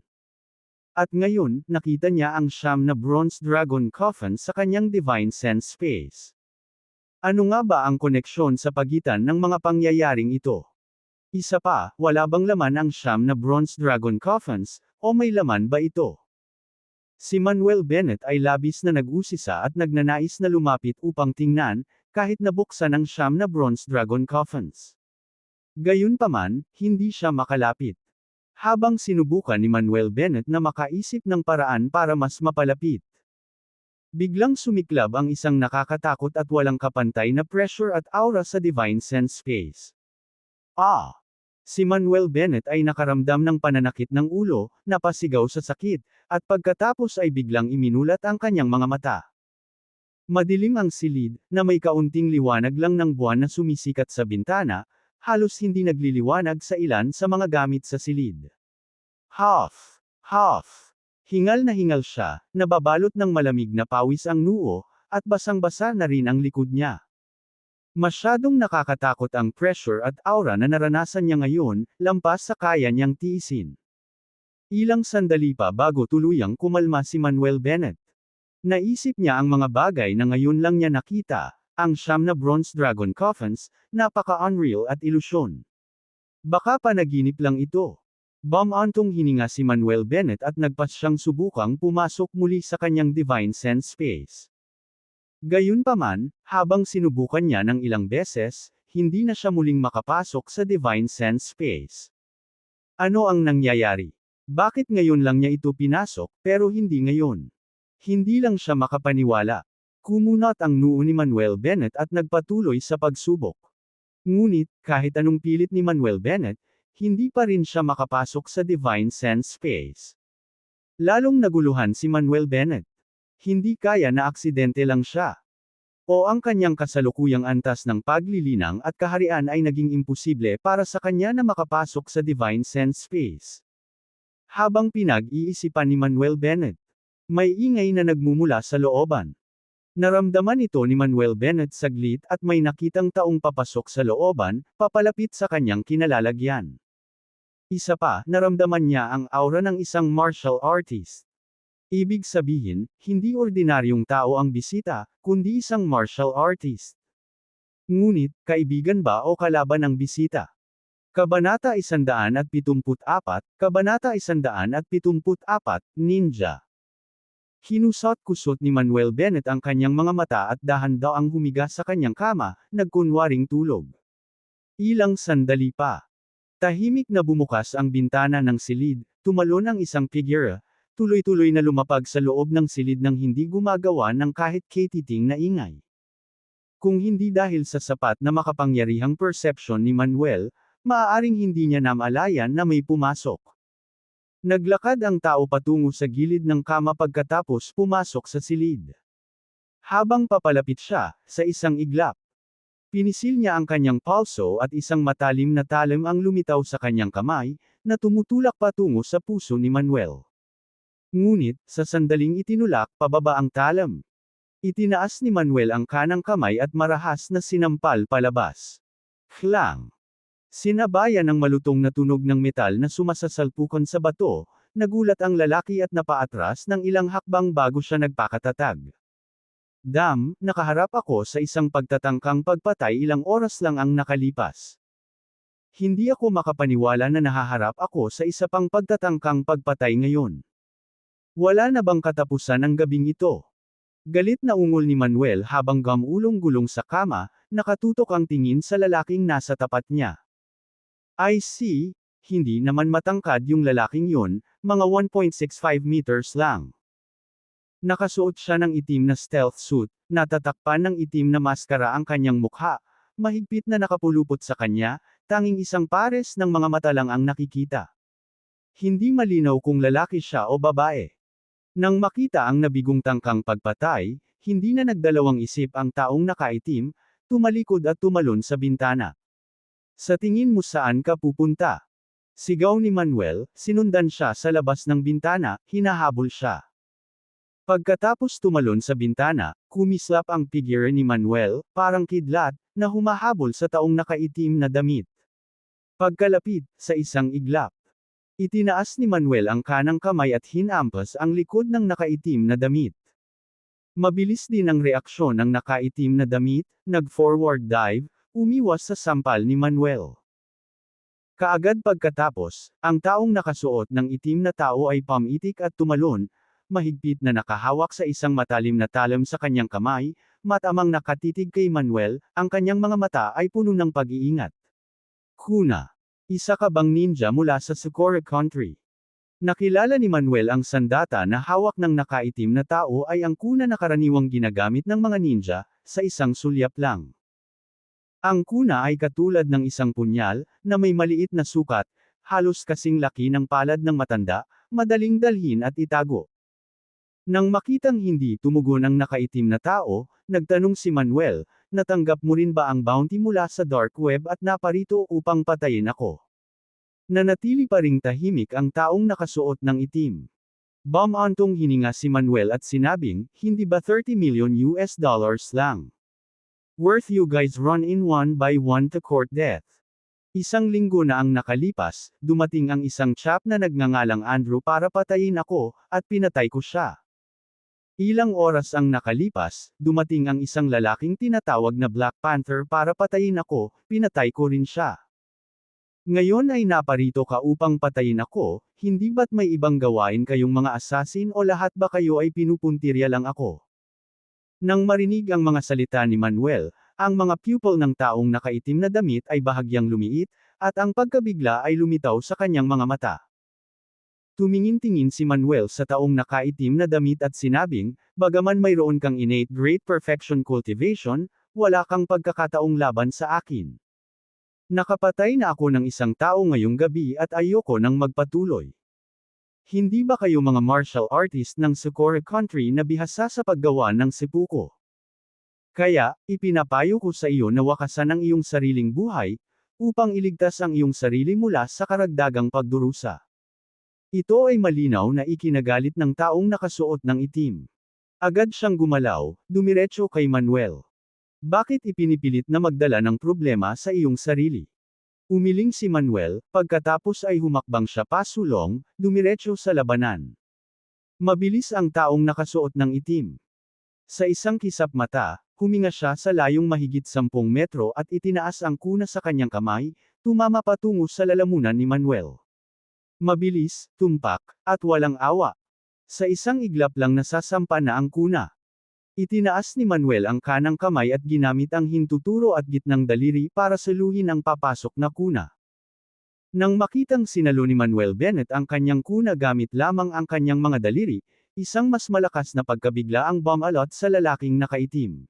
At ngayon, nakita niya ang siyam na bronze dragon coffin sa kanyang divine sense space. Ano nga ba ang koneksyon sa pagitan ng mga pangyayaring ito? Isa pa, wala bang laman ang siyam na bronze dragon coffins, o may laman ba ito? Si Manuel Bennett ay labis na nag-usisa at nagnanais na lumapit upang tingnan, kahit nabuksan ang siyam na bronze dragon coffins. Gayunpaman, hindi siya makalapit. Habang sinubukan ni Manuel Bennett na makaisip ng paraan para mas mapalapit. Biglang sumiklab ang isang nakakatakot at walang kapantay na pressure at aura sa divine sense space. Si Manuel Bennett ay nakaramdam ng pananakit ng ulo, napasigaw sa sakit, at pagkatapos ay biglang iminulat ang kanyang mga mata. Madilim ang silid, na may kaunting liwanag lang ng buwan na sumisikat sa bintana, halos hindi nagliliwanag sa ilan sa mga gamit sa silid. Huff! Huff! Hingal na hingal siya, nababalot ng malamig na pawis ang noo, at basang-basa na rin ang likod niya. Masyadong nakakatakot ang pressure at aura na naranasan niya ngayon, lampas sa kaya niyang tiisin. Ilang sandali pa bago tuluyang kumalma si Manuel Bennett. Naisip niya ang mga bagay na ngayon lang niya nakita, ang siyam na bronze dragon coffins, napaka-unreal at ilusyon. Baka panaginip lang ito. Bumantong hininga si Manuel Bennett at nagpas siyang subukang pumasok muli sa kanyang divine sense space. Gayunpaman, habang sinubukan niya ng ilang beses, hindi na siya muling makapasok sa divine sense space. Ano ang nangyayari? Bakit ngayon lang niya ito pinasok, pero hindi ngayon? Hindi lang siya makapaniwala. Kumunat ang noo ni Manuel Bennett at nagpatuloy sa pagsubok. Ngunit, kahit anong pilit ni Manuel Bennett, hindi pa rin siya makapasok sa divine sense space. Lalong naguluhan si Manuel Bennett. Hindi kaya na aksidente lang siya. O ang kanyang kasalukuyang antas ng paglilinang at kaharian ay naging imposible para sa kanya na makapasok sa divine sense space. Habang pinag-iisipan ni Manuel Bennett, may ingay na nagmumula sa looban. Naramdaman ito ni Manuel Bennett saglit at may nakitang taong papasok sa looban, papalapit sa kanyang kinalalagyan. Isa pa, naramdaman niya ang aura ng isang martial artist. Ibig sabihin, hindi ordinaryong tao ang bisita, kundi isang martial artist. Ngunit, kaibigan ba o kalaban ang bisita? Kabanata 174, Kabanata 174, Ninja. Kinusot-kusot ni Manuel Bennett ang kanyang mga mata at dahan daw ang humiga sa kanyang kama, nagkunwaring tulog. Ilang sandali pa. Tahimik na bumukas ang bintana ng silid, tumalon ang isang figure, tuloy-tuloy na lumapag sa loob ng silid nang hindi gumagawa ng kahit katiting na ingay. Kung hindi dahil sa sapat na makapangyarihang perception ni Manuel, maaaring hindi niya namalayan na may pumasok. Naglakad ang tao patungo sa gilid ng kama pagkatapos pumasok sa silid. Habang papalapit siya, sa isang iglap, Pinisil niya ang kanyang palso at isang matalim na talim ang lumitaw sa kanyang kamay, na tumutulak patungo sa puso ni Manuel. Ngunit, sa sandaling itinulak pababa ang talam. Itinaas ni Manuel ang kanang kamay at marahas na sinampal palabas. Klang! Sinabayan ng malutong na tunog ng metal na sumasasalpukan sa bato, nagulat ang lalaki at napaatras ng ilang hakbang bago siya nagpakatatag. Nakaharap ako sa isang pagtatangkang pagpatay, ilang oras lang ang nakalipas. Hindi ako makapaniwala na nahaharap ako sa isa pang pagtatangkang pagpatay ngayon. Wala na bang katapusan ang gabing ito? Galit na ungol ni Manuel habang gumulong-gulong sa kama, nakatutok ang tingin sa lalaking nasa tapat niya. I see, hindi naman matangkad yung lalaking yun, mga 1.65 meters lang. Nakasuot siya ng itim na stealth suit, natatakpan ng itim na maskara ang kanyang mukha, mahigpit na nakapulupot sa kanya, tanging isang pares ng mga mata lang ang nakikita. Hindi malinaw kung lalaki siya o babae. Nang makita ang nabigong tangkang pagpatay, hindi na nagdalawang isip ang taong nakaitim, tumalikod at tumalon sa bintana. Sa tingin mo saan ka pupunta? Sigaw ni Manuel, sinundan siya sa labas ng bintana, hinahabol siya. Pagkatapos tumalon sa bintana, kumislap ang figure ni Manuel, parang kidlat, na humahabol sa taong nakaitim na damit. Pagkalapit, sa isang iglap, itinaas ni Manuel ang kanang kamay at hinampas ang likod ng nakaitim na damit. Mabilis din ang reaksyon ng nakaitim na damit, nag-forward dive, umiwas sa sampal ni Manuel. Kaagad pagkatapos, ang taong nakasuot ng itim na tao ay pumitik at tumalon, mahigpit na nakahawak sa isang matalim na talam sa kanyang kamay, matamang nakatitig kay Manuel, ang kanyang mga mata ay puno ng pag-iingat. Kuna. Isa ka bang ninja mula sa Socorro Country? Nakilala ni Manuel ang sandata na hawak ng nakaitim na tao ay ang kuna na karaniwang ginagamit ng mga ninja, sa isang sulyap lang. Ang kuna ay katulad ng isang punyal, na may maliit na sukat, halos kasing laki ng palad ng matanda, madaling dalhin at itago. Nang makitang hindi tumugon ang nakaitim na tao, nagtanong si Manuel, natanggap mo rin ba ang bounty mula sa dark web at naparito upang patayin ako? Nanatili pa ring tahimik ang taong nakasuot ng itim. Bumantong hininga si Manuel at sinabing, hindi ba 30 million US dollars lang? Worth you guys run in one by one to court death. Isang linggo na ang nakalipas, dumating ang isang chap na nagngangalang Andrew para patayin ako, at pinatay ko siya. Ilang oras ang nakalipas, dumating ang isang lalaking tinatawag na Black Panther para patayin ako, pinatay ko rin siya. Ngayon ay naparito ka upang patayin ako, hindi ba't may ibang gawain kayong mga assassin o lahat ba kayo ay pinupuntirya lang ako? Nang marinig ang mga salita ni Manuel, ang mga pupil ng taong nakaitim na damit ay bahagyang lumiit, at ang pagkabigla ay lumitaw sa kanyang mga mata. Tumingin-tingin si Manuel sa taong nakaitim na damit at sinabing, bagaman mayroon kang innate great perfection cultivation, wala kang pagkakataong laban sa akin. Nakapatay na ako ng isang tao ngayong gabi at ayoko nang magpatuloy. Hindi ba kayo mga martial artist ng Socorro Country na bihasa sa paggawa ng seppuku? Kaya, ipinapayo ko sa iyo na wakasan ang iyong sariling buhay, upang iligtas ang iyong sarili mula sa karagdagang pagdurusa. Ito ay malinaw na ikinagalit ng taong nakasuot ng itim. Agad siyang gumalaw, dumiretso kay Manuel. Bakit ipinipilit na magdala ng problema sa iyong sarili? Umiling si Manuel, pagkatapos ay humakbang siya pasulong, dumiretso sa labanan. Mabilis ang taong nakasuot ng itim. Sa isang kisap mata, huminga siya sa layong mahigit 10 metro at itinaas ang kuna sa kanyang kamay, tumama patungo sa lalamunan ni Manuel. Mabilis, tumpak, at walang awa. Sa isang iglap lang nasasampa na ang kuna. Itinaas ni Manuel ang kanang kamay at ginamit ang hintuturo at gitnang daliri para saluhin ang papasok na kuna. Nang makitang sinalo ni Manuel Bennett ang kanyang kuna gamit lamang ang kanyang mga daliri, isang mas malakas na pagkabigla ang bumalot sa lalaking nakaitim.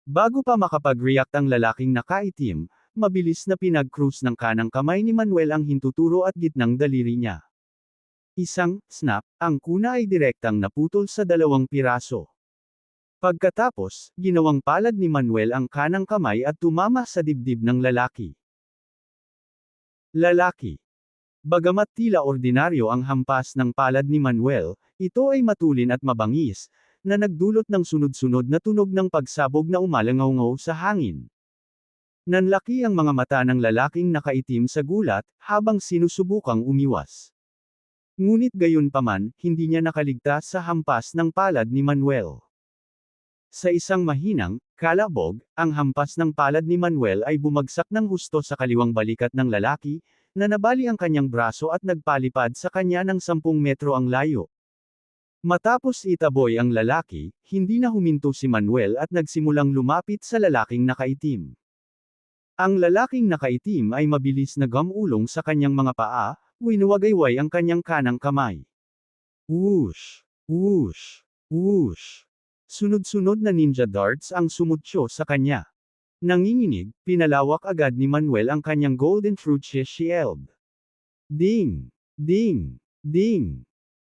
Bago pa makapag-react ang lalaking nakaitim, mabilis na pinag-cruise ng kanang kamay ni Manuel ang hintuturo at gitnang daliri niya. Isang snap, ang kuna ay direktang naputol sa 2 piraso. Pagkatapos, ginawang palad ni Manuel ang kanang kamay at tumama sa dibdib ng lalaki. Lalaki. Bagamat tila ordinaryo ang hampas ng palad ni Manuel, ito ay matulin at mabangis, na nagdulot ng sunod-sunod na tunog ng pagsabog na umalangaw sa hangin. Nanlaki ang mga mata ng lalaking nakaitim sa gulat, habang sinusubukang umiwas. Ngunit gayunpaman, hindi niya nakaligtas sa hampas ng palad ni Manuel. Sa isang mahinang, kalabog, ang hampas ng palad ni Manuel ay bumagsak ng husto sa kaliwang balikat ng lalaki, na nabali ang kanyang braso at nagpalipad sa kanya ng 10 metro ang layo. Matapos itaboy ang lalaki, hindi na huminto si Manuel at nagsimulang lumapit sa lalaking nakaitim. Ang lalaking nakaitim ay mabilis na gamulong sa kanyang mga paa, winuwagayway ang kanyang kanang kamay. Whoosh! Whoosh! Whoosh! Sunod-sunod na ninja darts ang sumutyo sa kanya. Nanginginig, pinalawak agad ni Manuel ang kanyang golden fruit shield. Ding! Ding! Ding!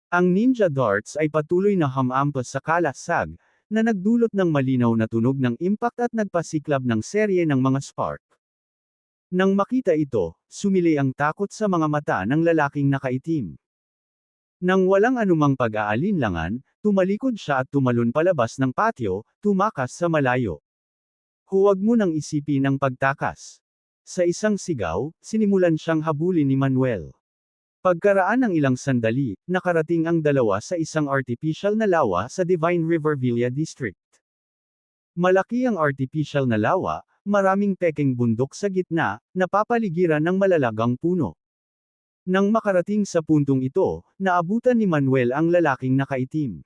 Ang ninja darts ay patuloy na hamampas sa kalasag, na nagdulot ng malinaw na tunog ng impact at nagpasiklab ng serye ng mga spark. Nang makita ito, sumilay ang takot sa mga mata ng lalaking nakaitim. Nang walang anumang pag-aalinlangan, tumalikod siya at tumalon palabas ng patio, tumakas sa malayo. Huwag mo nang isipin ang pagtakas. Sa isang sigaw, sinimulan siyang habulin ni Manuel. Pagkaraan ng ilang sandali, nakarating ang dalawa sa isang artificial na lawa sa Divine River Villa District. Malaki ang artificial na lawa, maraming pekeng bundok sa gitna, napapaligiran ng malalagang puno. Nang makarating sa puntong ito, naabutan ni Manuel ang lalaking nakaitim.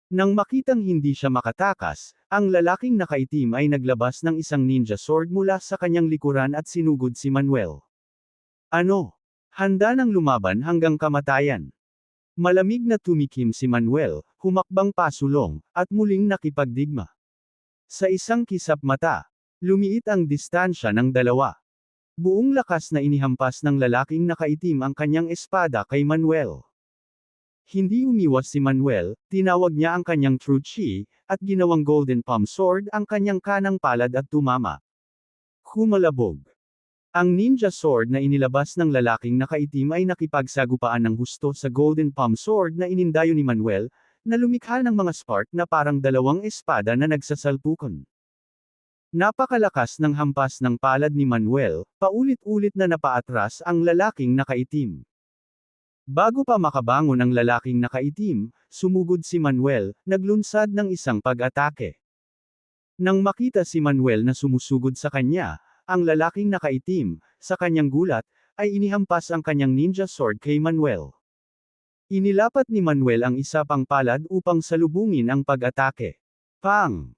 Nang makitang hindi siya makatakas, ang lalaking nakaitim ay naglabas ng isang ninja sword mula sa kanyang likuran at sinugod si Manuel. Ano? Handa nang lumaban hanggang kamatayan. Malamig na tumikim si Manuel, humakbang pasulong, at muling nakipagdigma. Sa isang kisap mata, lumiit ang distansya ng dalawa. Buong lakas na inihampas ng lalaking nakaitim ang kanyang espada kay Manuel. Hindi umiwas si Manuel, tinawag niya ang kanyang true chi, at ginawang golden palm sword ang kanyang kanang palad at tumama. Humalabog. Ang ninja sword na inilabas ng lalaking nakaitim ay nakipagsagupaan ng husto sa golden palm sword na inindayo ni Manuel, na lumikha ng mga spark na parang dalawang espada na nagsasalpukan. Napakalakas ng hampas ng palad ni Manuel, paulit-ulit na napaatras ang lalaking nakaitim. Bago pa makabangon ang lalaking nakaitim, sumugod si Manuel, naglunsad ng isang pag-atake. Nang makita si Manuel na sumusugod sa kanya, ang lalaking nakaitim, sa kanyang gulat, ay inihampas ang kanyang ninja sword kay Manuel. Inilapat ni Manuel ang isa pang palad upang salubungin ang pag-atake. Pang!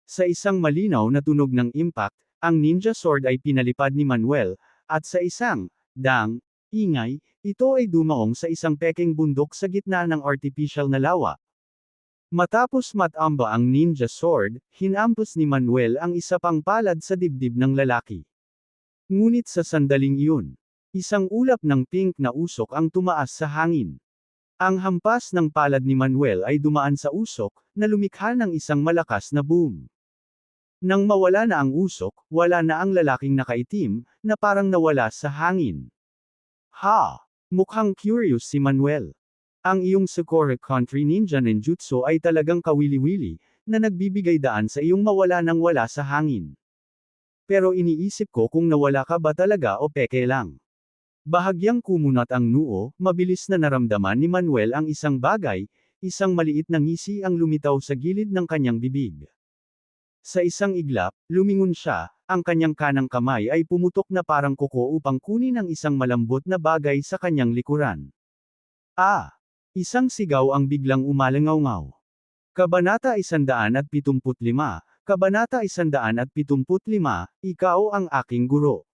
Sa isang malinaw na tunog ng impact, ang ninja sword ay pinalipad ni Manuel, at sa isang ingay, ito ay dumaong sa isang pekeng bundok sa gitna ng artificial na lawa. Matapos matamba ang ninja sword, hinampas ni Manuel ang isa pang palad sa dibdib ng lalaki. Ngunit sa sandaling iyon, isang ulap ng pink na usok ang tumaas sa hangin. Ang hampas ng palad ni Manuel ay dumaan sa usok, na lumikha ng isang malakas na boom. Nang mawala na ang usok, wala na ang lalaking nakaitim, na parang nawala sa hangin. Ha! Mukhang curious si Manuel. Ang iyong Sakura Country Ninja Ninjutsu ay talagang kawili-wili, na nagbibigay daan sa iyong mawala nang wala sa hangin. Pero iniisip ko kung nawala ka ba talaga o peke lang. Bahagyang kumunat ang noo, mabilis na naramdaman ni Manuel ang isang bagay, isang maliit na ngisi ang lumitaw sa gilid ng kanyang bibig. Sa isang iglap, lumingon siya, ang kanyang kanang kamay ay pumutok na parang kuko upang kunin ang isang malambot na bagay sa kanyang likuran. Ah! Isang sigaw ang biglang umalangaw-ngaw. Kabanata 175, Kabanata 175, Ikaw ang aking guro.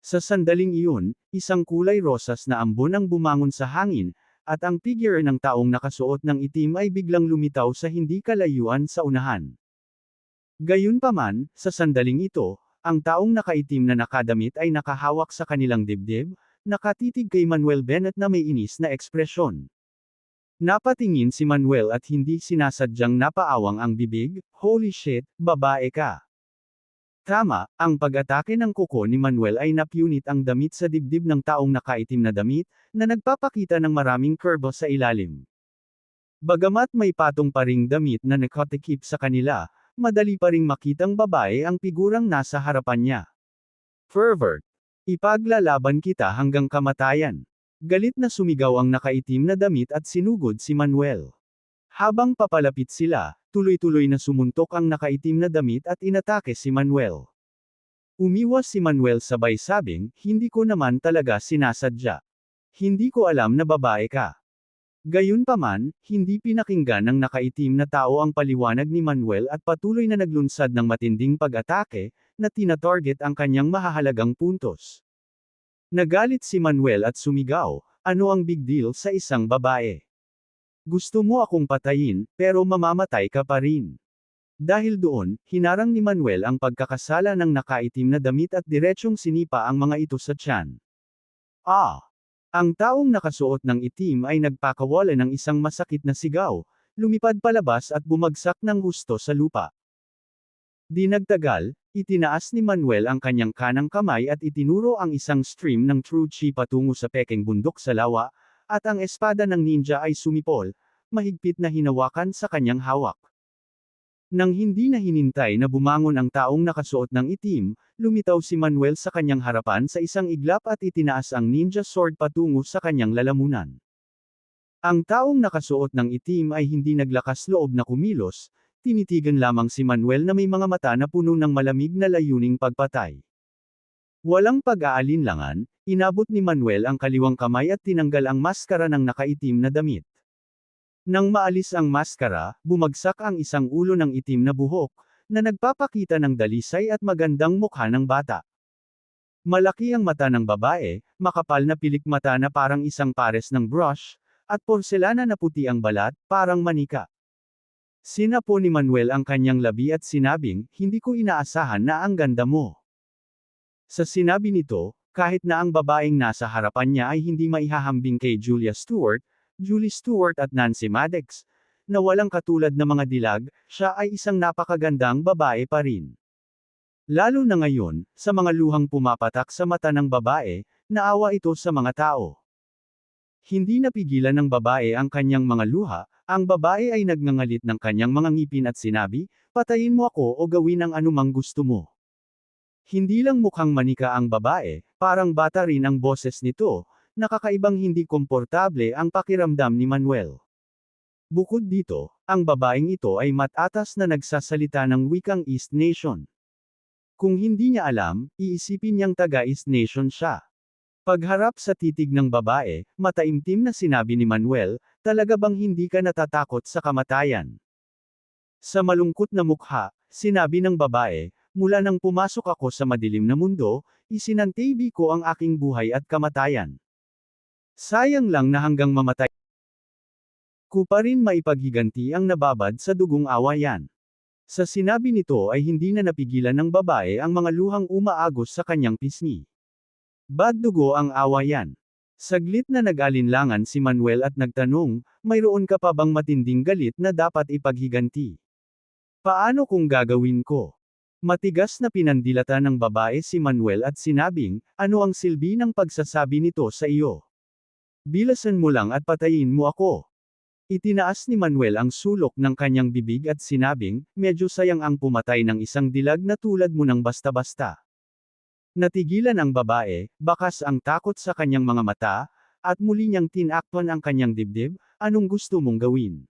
Sa sandaling iyon, isang kulay rosas na ambon ang bumangon sa hangin, at ang figure ng taong nakasuot ng itim ay biglang lumitaw sa hindi kalayuan sa unahan. Gayunpaman, sa sandaling ito, ang taong nakaitim na nakadamit ay nakahawak sa kanilang dibdib, nakatitig kay Manuel Bennett na may inis na ekspresyon. Napatingin si Manuel at hindi sinasadyang napaawang ang bibig, "Holy shit, babae ka." Tama, ang pag-atake ng kuko ni Manuel ay napunit ang damit sa dibdib ng taong nakaitim na damit, na nagpapakita ng maraming kurbo sa ilalim. Bagamat may patong pa ring damit na nakatikip sa kanila, madali pa ring makitang babae ang figurang nasa harapan niya. Pervert. Ipaglalaban kita hanggang kamatayan. Galit na sumigaw ang nakaitim na damit at sinugod si Manuel. Habang papalapit sila, tuloy-tuloy na sumuntok ang nakaitim na damit at inatake si Manuel. Umiwas si Manuel sabay sabing, "Hindi ko naman talaga sinasadya. Hindi ko alam na babae ka." Gayunpaman, hindi pinakinggan ng nakaitim na tao ang paliwanag ni Manuel at patuloy na naglunsad ng matinding pag-atake, na tina-target ang kanyang mahahalagang puntos. Nagalit si Manuel at sumigaw, "Ano ang big deal sa isang babae? Gusto mo akong patayin, pero mamamatay ka pa rin." Dahil doon, hinarang ni Manuel ang pagkakasala ng nakaitim na damit at diretsyong sinipa ang mga ito sa tiyan. Ah! Ang taong nakasuot ng itim ay nagpakawala ng isang masakit na sigaw, lumipad palabas at bumagsak ng husto sa lupa. Di nagtagal, itinaas ni Manuel ang kanyang kanang kamay at itinuro ang isang stream ng true chi patungo sa pekeng bundok sa lawa, at ang espada ng ninja ay sumipol, mahigpit na hinawakan sa kanyang hawak. Nang hindi na hinintay na bumangon ang taong nakasuot ng itim, lumitaw si Manuel sa kanyang harapan sa isang iglap at itinaas ang ninja sword patungo sa kanyang lalamunan. Ang taong nakasuot ng itim ay hindi naglakas loob na kumilos, tinitigan lamang si Manuel na may mga mata na puno ng malamig na layuning pagpatay. Walang pag-aalinlangan, inabot ni Manuel ang kaliwang kamay at tinanggal ang maskara ng nakaitim na damit. Nang maalis ang maskara, bumagsak ang isang ulo ng itim na buhok, na nagpapakita ng dalisay at magandang mukha ng bata. Malaki ang mata ng babae, makapal na pilik mata na parang isang pares ng brush, at porselana na puti ang balat, parang manika. Sinapo ni Manuel ang kanyang labi at sinabing, "Hindi ko inaasahan na ang ganda mo." Sa sinabi nito, kahit na ang babaeng nasa harapan niya ay hindi maihahambing kay Julie Stewart at Nancy Maddox, na walang katulad na mga dilag, siya ay isang napakagandang babae pa rin. Lalo na ngayon, sa mga luhang pumapatak sa mata ng babae, naawa ito sa mga tao. Hindi napigilan ng babae ang kanyang mga luha, ang babae ay nagngangalit ng kanyang mga ngipin at sinabi, "Patayin mo ako o gawin ang anumang gusto mo." Hindi lang mukhang manika ang babae, parang bata rin ang boses nito, nakakaibang hindi komportable ang pakiramdam ni Manuel. Bukod dito, ang babaeng ito ay matatas na nagsasalita ng wikang East Nation. Kung hindi niya alam, iisipin niyang taga-East Nation siya. Pagharap sa titig ng babae, mataimtim na sinabi ni Manuel, "Talaga bang hindi ka natatakot sa kamatayan?" Sa malungkot na mukha, sinabi ng babae, "Mula nang pumasok ako sa madilim na mundo, isinantabi ko ang aking buhay at kamatayan. Sayang lang na hanggang mamatay ko pa rin maipaghiganti ang nababad sa dugong awayan." Sa sinabi nito ay hindi na napigilan ng babae ang mga luhang umaagos sa kanyang pisngi. Bad dugo ang awayan. Saglit na nag-alinlangan si Manuel at nagtanong, "Mayroon ka pa bang matinding galit na dapat ipaghiganti? Paano kung gagawin ko?" Matigas na pinandilata ng babae si Manuel at sinabing, "Ano ang silbi ng pagsasabi nito sa iyo? Bilasan mo lang at patayin mo ako." Itinaas ni Manuel ang sulok ng kanyang bibig at sinabing, "Medyo sayang ang pumatay ng isang dilag na tulad mo ng basta-basta." Natigilan ang babae, bakas ang takot sa kanyang mga mata, at muli niyang tinakpan ang kanyang dibdib, "Anong gusto mong gawin?"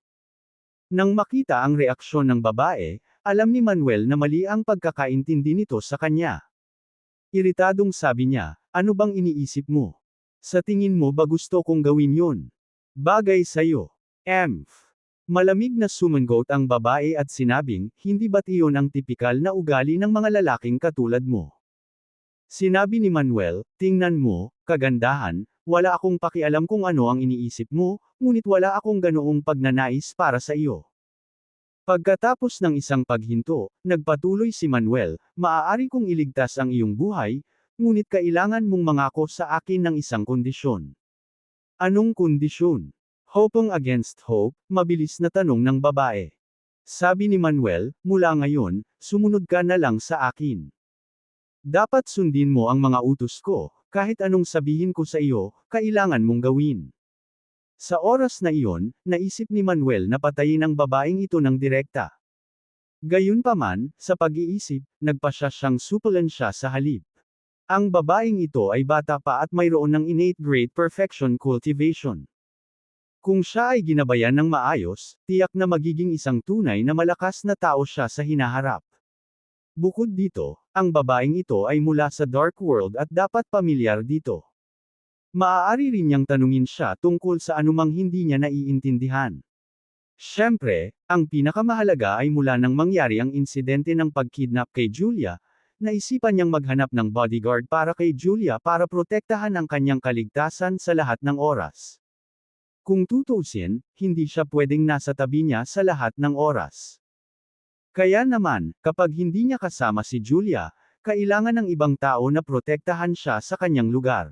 Nang makita ang reaksyon ng babae, alam ni Manuel na mali ang pagkakaintindi nito sa kanya. Iritadong sabi niya, "Ano bang iniisip mo? Sa tingin mo ba gusto kong gawin yun? Bagay sa'yo. Emph." Malamig na sumangot ang babae at sinabing, "Hindi ba't iyon ang tipikal na ugali ng mga lalaking katulad mo?" Sinabi ni Manuel, "Tingnan mo, kagandahan, wala akong pakialam kung ano ang iniisip mo, ngunit wala akong ganoong pagnanais para sa iyo." Pagkatapos ng isang paghinto, nagpatuloy si Manuel, "Maaari kong iligtas ang iyong buhay, ngunit kailangan mong mangako sa akin ng isang kondisyon." "Anong kondisyon?" Hoping against hope, mabilis na tanong ng babae. Sabi ni Manuel, mula ngayon, sumunod ka na lang sa akin. Dapat sundin mo ang mga utos ko, kahit anong sabihin ko sa iyo, kailangan mong gawin. Sa oras na iyon, naisip ni Manuel na patayin ang babaeng ito ng direkta. Gayunpaman, sa pag-iisip, nagpasya siyang supulan siya sa halip. Ang babaeng ito ay bata pa at mayroon ng innate great perfection cultivation. Kung siya ay ginabayan ng maayos, tiyak na magiging isang tunay na malakas na tao siya sa hinaharap. Bukod dito, ang babaeng ito ay mula sa dark world at dapat pamilyar dito. Maaari rin niyang tanungin siya tungkol sa anumang hindi niya naiintindihan. Siyempre, ang pinakamahalaga ay mula nang mangyari ang insidente ng pagkidnap kay Julia, naisipan niyang maghanap ng bodyguard para kay Julia para protektahan ang kanyang kaligtasan sa lahat ng oras. Kung tutuusin, hindi siya pwedeng nasa tabi niya sa lahat ng oras. Kaya naman, kapag hindi niya kasama si Julia, kailangan ng ibang tao na protektahan siya sa kanyang lugar.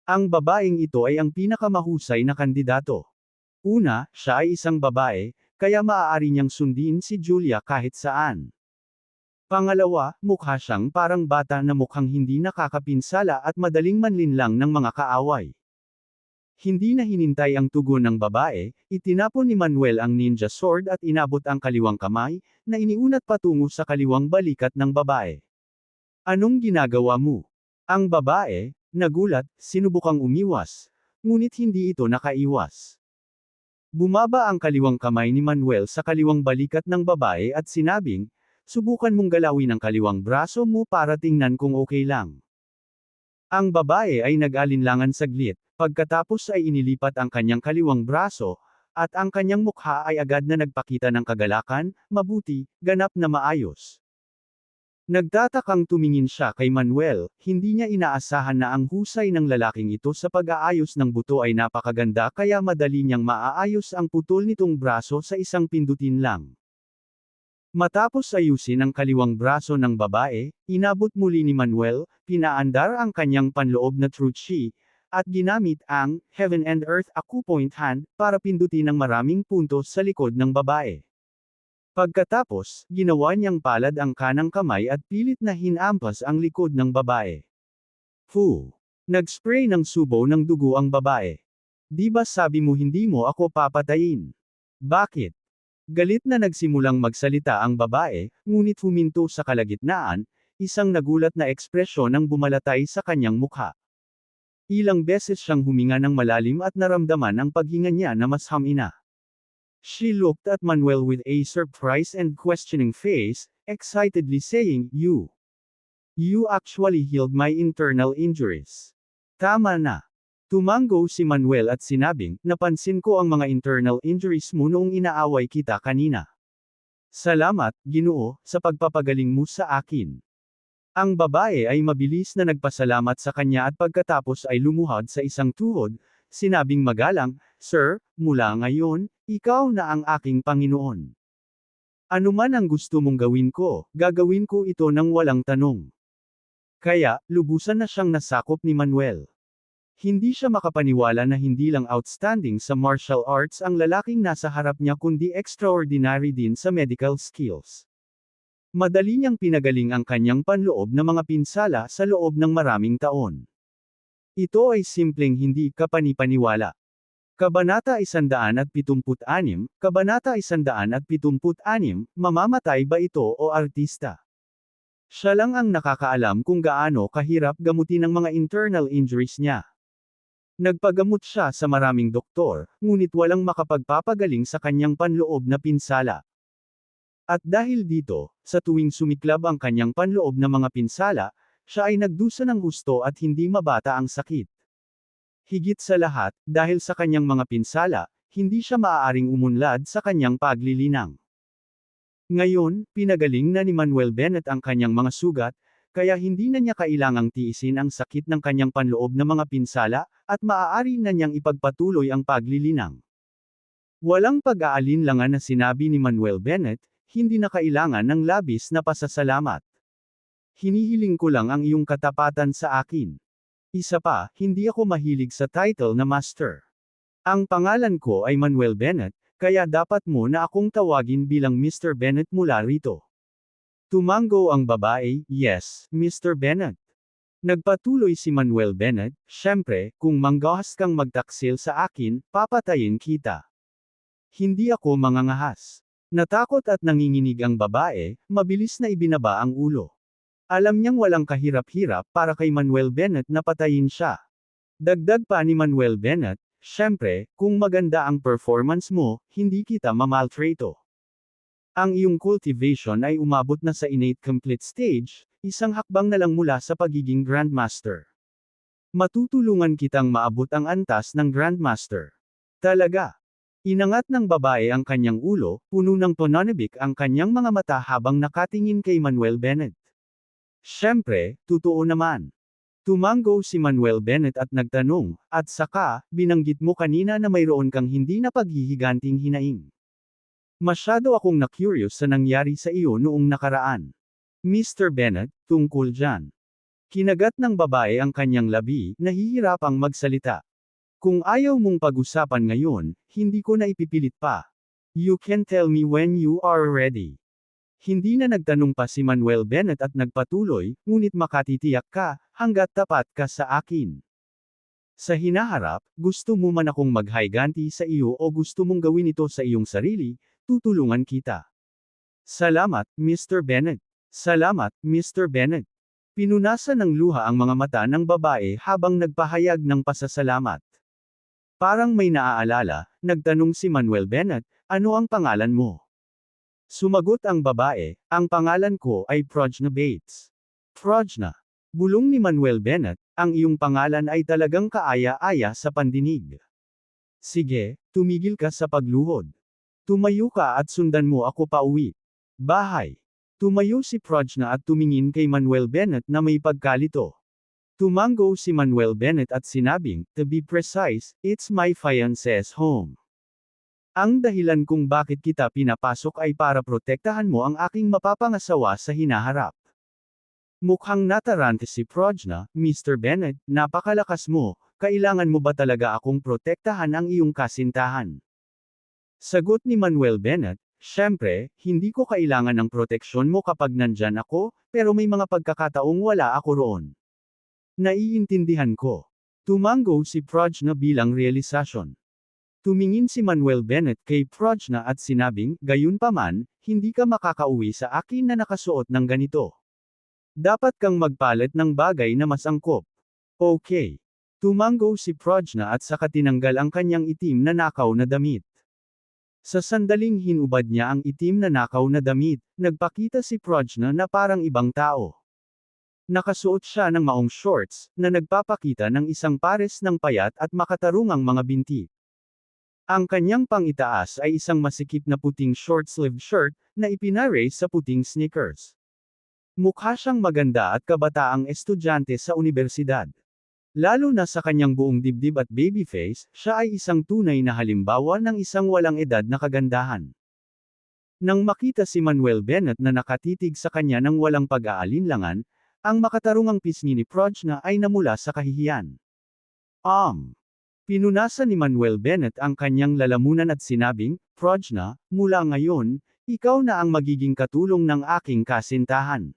Ang babaeng ito ay ang pinakamahusay na kandidato. Una, siya ay isang babae, kaya maaari niyang sundin si Julia kahit saan. Pangalawa, mukha siyang parang bata na mukhang hindi nakakapinsala at madaling manlinlang ng mga kaaway. Hindi na hinintay ang tugon ng babae, itinapon ni Manuel ang ninja sword at inabot ang kaliwang kamay, na iniunat patungo sa kaliwang balikat ng babae. Anong ginagawa mo? Ang babae, nagulat, sinubukang umiwas, ngunit hindi ito nakaiwas. Bumaba ang kaliwang kamay ni Manuel sa kaliwang balikat ng babae at sinabing, subukan mong galawin ang kaliwang braso mo para tingnan kung okay lang. Ang babae ay nag-alinlangan saglit, pagkatapos ay inilipat ang kanyang kaliwang braso, at ang kanyang mukha ay agad na nagpakita ng kagalakan, mabuti, ganap na maayos. Nagtatakang tumingin siya kay Manuel, hindi niya inaasahan na ang husay ng lalaking ito sa pag-aayos ng buto ay napakaganda kaya madali niyang maaayos ang putol nitong braso sa isang pindutin lang. Matapos ayusin ang kaliwang braso ng babae, inabot muli ni Manuel, pinaandar ang kanyang panloob na truth chi, at ginamit ang Heaven and Earth Acupoint Hand para pindutin ang maraming puntos sa likod ng babae. Pagkatapos, ginawa niyang palad ang kanang kamay at pilit na hinampas ang likod ng babae. Fu! Nag-spray ng subo ng dugo ang babae. Di ba sabi mo hindi mo ako papatayin? Bakit? Galit na nagsimulang magsalita ang babae, ngunit huminto sa kalagitnaan, isang nagulat na ekspresyon ang bumalatay sa kanyang mukha. Ilang beses siyang huminga ng malalim at naramdaman ang paghinga niya na mas hamina. She looked at Manuel with a surprised and questioning face, excitedly saying, You actually healed my internal injuries. Tama na. Tumango si Manuel at sinabing, napansin ko ang mga internal injuries mo noong inaaway kita kanina. Salamat, Ginoo, sa pagpapagaling mo sa akin. Ang babae ay mabilis na nagpasalamat sa kanya at pagkatapos ay lumuhod sa isang tuhod, sinabing magalang, Sir, mula ngayon, ikaw na ang aking Panginoon. Ano man ang gusto mong gawin ko, gagawin ko ito nang walang tanong. Kaya, lubusan na siyang nasakop ni Manuel. Hindi siya makapaniwala na hindi lang outstanding sa martial arts ang lalaking nasa harap niya kundi extraordinary din sa medical skills. Madali niyang pinagaling ang kanyang panloob na mga pinsala sa loob ng maraming taon. Ito ay simpleng hindi kapanipaniwala. Kabanata 176, Kabanata 176, mamamatay ba ito o artista? Siya lang ang nakakaalam kung gaano kahirap gamutin ang mga internal injuries niya. Nagpagamot siya sa maraming doktor, ngunit walang makapagpapagaling sa kanyang panloob na pinsala. At dahil dito, sa tuwing sumiklab ang kanyang panloob na mga pinsala, siya ay nagdusa ng husto at hindi mabata ang sakit. Higit sa lahat, dahil sa kanyang mga pinsala, hindi siya maaaring umunlad sa kanyang paglilinang. Ngayon, pinagaling na ni Manuel Bennett ang kanyang mga sugat, kaya hindi na niya kailangang tiisin ang sakit ng kanyang panloob na mga pinsala, at maaari na niyang ipagpatuloy ang paglilinang. Walang pag-aalinlangan na sinabi ni Manuel Bennett, hindi na kailangan ng labis na pasasalamat. Hinihiling ko lang ang iyong katapatan sa akin. Isa pa, hindi ako mahilig sa title na master. Ang pangalan ko ay Manuel Bennett, kaya dapat mo na akong tawagin bilang Mr. Bennett mula rito. Tumango ang babae, yes, Mr. Bennett. Nagpatuloy si Manuel Bennett, syempre, kung manggahas kang magtaksil sa akin, papatayin kita. Hindi ako mangangahas. Natakot at nanginginig ang babae, mabilis na ibinaba ang ulo. Alam niyang walang kahirap-hirap para kay Manuel Bennett na patayin siya. Dagdag pa ni Manuel Bennett, syempre, kung maganda ang performance mo, hindi kita mamaltrato. Ang iyong cultivation ay umabot na sa innate complete stage, isang hakbang na lang mula sa pagiging Grandmaster. Matutulungan kitang maabot ang antas ng Grandmaster. Talaga. Inangat ng babae ang kanyang ulo, puno ng pananabik ang kanyang mga mata habang nakatingin kay Manuel Bennett. Syempre, totoo naman. Tumango si Manuel Bennett at nagtanong, at saka, binanggit mo kanina na mayroon kang hindi na paghihiganting hinaing. Masyado akong na-curious sa nangyari sa iyo noong nakaraan. Mr. Bennett, tungkol dyan. Kinagat ng babae ang kanyang labi, nahihirapang magsalita. Kung ayaw mong pag-usapan ngayon, hindi ko na ipipilit pa. You can tell me when you are ready. Hindi na nagtanong pa si Manuel Bennett at nagpatuloy, ngunit makatitiyak ka, hanggat tapat ka sa akin. Sa hinaharap, gusto mo man akong maghiganti sa iyo o gusto mong gawin ito sa iyong sarili, tutulungan kita. Salamat, Mr. Bennett. Salamat, Mr. Bennett. Pinunasan ng luha ang mga mata ng babae habang nagpahayag ng pasasalamat. Parang may naaalala, nagtanong si Manuel Bennett, ano ang pangalan mo? Sumagot ang babae, ang pangalan ko ay Projna Bates. Projna. Bulong ni Manuel Bennett, ang iyong pangalan ay talagang kaaya-aya sa pandinig. Sige, tumigil ka sa pagluhod. Tumayo ka at sundan mo ako pauwi. Bahay. Tumayo si Projna at tumingin kay Manuel Bennett na may pagkalito. Tumango si Manuel Bennett at sinabing, to be precise, it's my fiance's home. Ang dahilan kung bakit kita pinapasok ay para protektahan mo ang aking mapapangasawa sa hinaharap. Mukhang natarante si Projna, Mr. Bennett, napakalakas mo, kailangan mo ba talaga akong protektahan ang iyong kasintahan? Sagot ni Manuel Bennett, syempre, hindi ko kailangan ng proteksyon mo kapag nandyan ako, pero may mga pagkakataong wala ako roon. Naiintindihan ko. Tumango si Projna bilang realisasyon. Tumingin si Manuel Bennett kay Projna at sinabing, gayunpaman, hindi ka makakauwi sa akin na nakasuot ng ganito. Dapat kang magpalit ng bagay na mas angkop. Okay. Tumango si Projna at saka tinanggal ang kanyang itim na nakaw na damit. Sa sandaling hinubad niya ang itim na nakaw na damit, nagpakita si Projna na parang ibang tao. Nakasuot siya ng maong shorts, na nagpapakita ng isang pares ng payat at makatarungang mga binti. Ang kanyang pangitaas ay isang masikip na puting short-sleeved shirt, na ipinarace sa puting sneakers. Mukha siyang maganda at kabataang estudyante sa unibersidad. Lalo na sa kanyang buong dibdib at babyface, siya ay isang tunay na halimbawa ng isang walang edad na kagandahan. Nang makita si Manuel Bennett na nakatitig sa kanya ng walang pag-aalinlangan, ang makatarungang pisngi ni Projna ay namula sa kahihiyan. Pinunasan ni Manuel Bennett ang kanyang lalamunan at sinabing, Projna, mula ngayon, ikaw na ang magiging katulong ng aking kasintahan.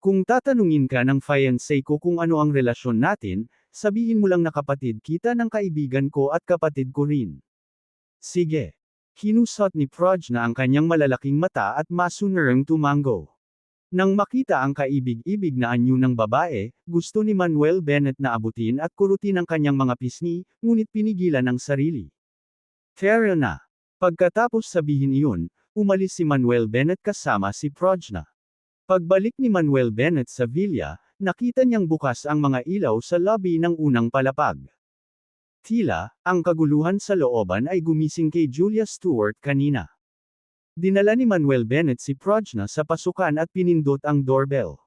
Kung tatanungin ka ng fiancé ko kung ano ang relasyon natin, sabihin mo lang na kapatid kita ng kaibigan ko at kapatid ko rin. Sige. Hinusot ni Projna ang kanyang malalaking mata at masunurang tumango. Nang makita ang kaibig-ibig na anyo ng babae, gusto ni Manuel Bennett na abutin at kurutin ang kanyang mga pisngi, ngunit pinigilan ang sarili. Tara na. Pagkatapos sabihin iyon, umalis si Manuel Bennett kasama si Projna. Pagbalik ni Manuel Bennett sa villa, nakita niyang bukas ang mga ilaw sa lobby ng unang palapag. Tila, ang kaguluhan sa looban ay gumising kay Julia Stewart kanina. Dinala ni Manuel Bennett si Projna sa pasukan at pinindot ang doorbell.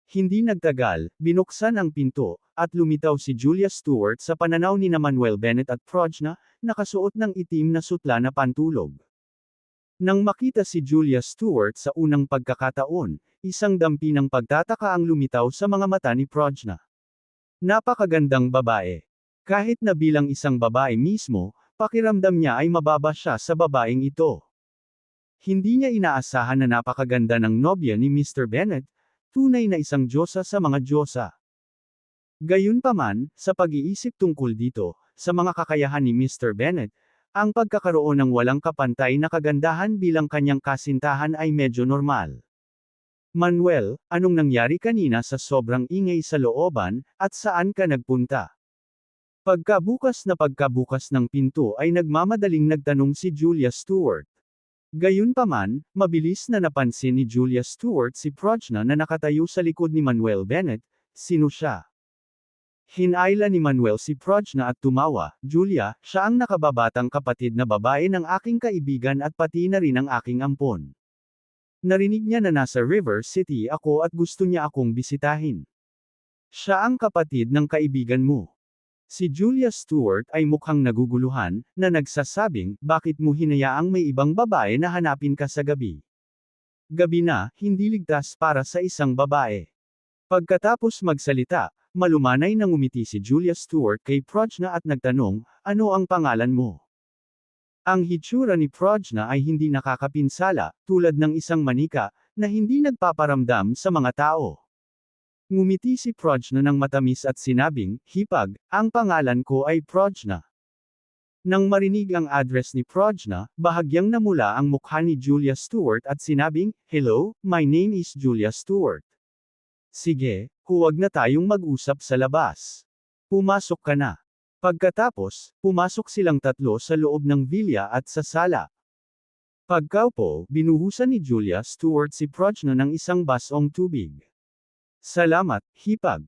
Hindi nagtagal, binuksan ang pinto, at lumitaw si Julia Stewart sa pananaw ni Manuel Bennett at Projna, nakasuot ng itim na sutla na pantulog. Nang makita si Julia Stewart sa unang pagkakataon, isang dampi ng pagtataka ang lumitaw sa mga mata ni Projna. Napakagandang babae. Kahit na bilang isang babae mismo, pakiramdam niya ay mababa siya sa babaeng ito. Hindi niya inaasahan na napakaganda ng nobya ni Mr. Bennet, tunay na isang diyosa sa mga diyosa. Gayunpaman, sa pag-iisip tungkol dito, sa mga kakayahan ni Mr. Bennet, ang pagkakaroon ng walang kapantay na kagandahan bilang kanyang kasintahan ay medyo normal. Manuel, anong nangyari kanina sa sobrang ingay sa looban, at saan ka nagpunta? Pagkabukas ng pinto ay nagmamadaling nagtanong si Julia Stewart. Gayunpaman, mabilis na napansin ni Julia Stewart si Prajna na nakatayo sa likod ni Manuel Bennet. Sino siya? Hinayla ni Manuel si Prajna at tumawa. Julia, siya ang nakababatang kapatid na babae ng aking kaibigan at pati na rin ang aking ampon. Narinig niya na nasa River City ako at gusto niya akong bisitahin. Siya ang kapatid ng kaibigan mo. Si Julia Stewart ay mukhang naguguluhan, na nagsasabing, bakit mo hinayaang may ibang babae na hanapin ka sa gabi? Gabi na, hindi ligtas para sa isang babae. Pagkatapos magsalita, malumanay na ngumiti si Julia Stewart kay Prajna at nagtanong, ano ang pangalan mo? Ang hitsura ni Prajna ay hindi nakakapinsala, tulad ng isang manika, na hindi nagpaparamdam sa mga tao. Ngumiti si Prajna ng matamis at sinabing, hipag, ang pangalan ko ay Prajna. Nang marinig ang address ni Prajna, bahagyang namula ang mukha ni Julia Stewart at sinabing, hello, my name is Julia Stewart. Sige, huwag na tayong mag-usap sa labas. Pumasok ka na. Pagkatapos, pumasok silang tatlo sa loob ng villa at sa sala. Pagkaupo, binuhusan ni Julia Stewart si Prajna ng isang basong tubig. Salamat, hipag.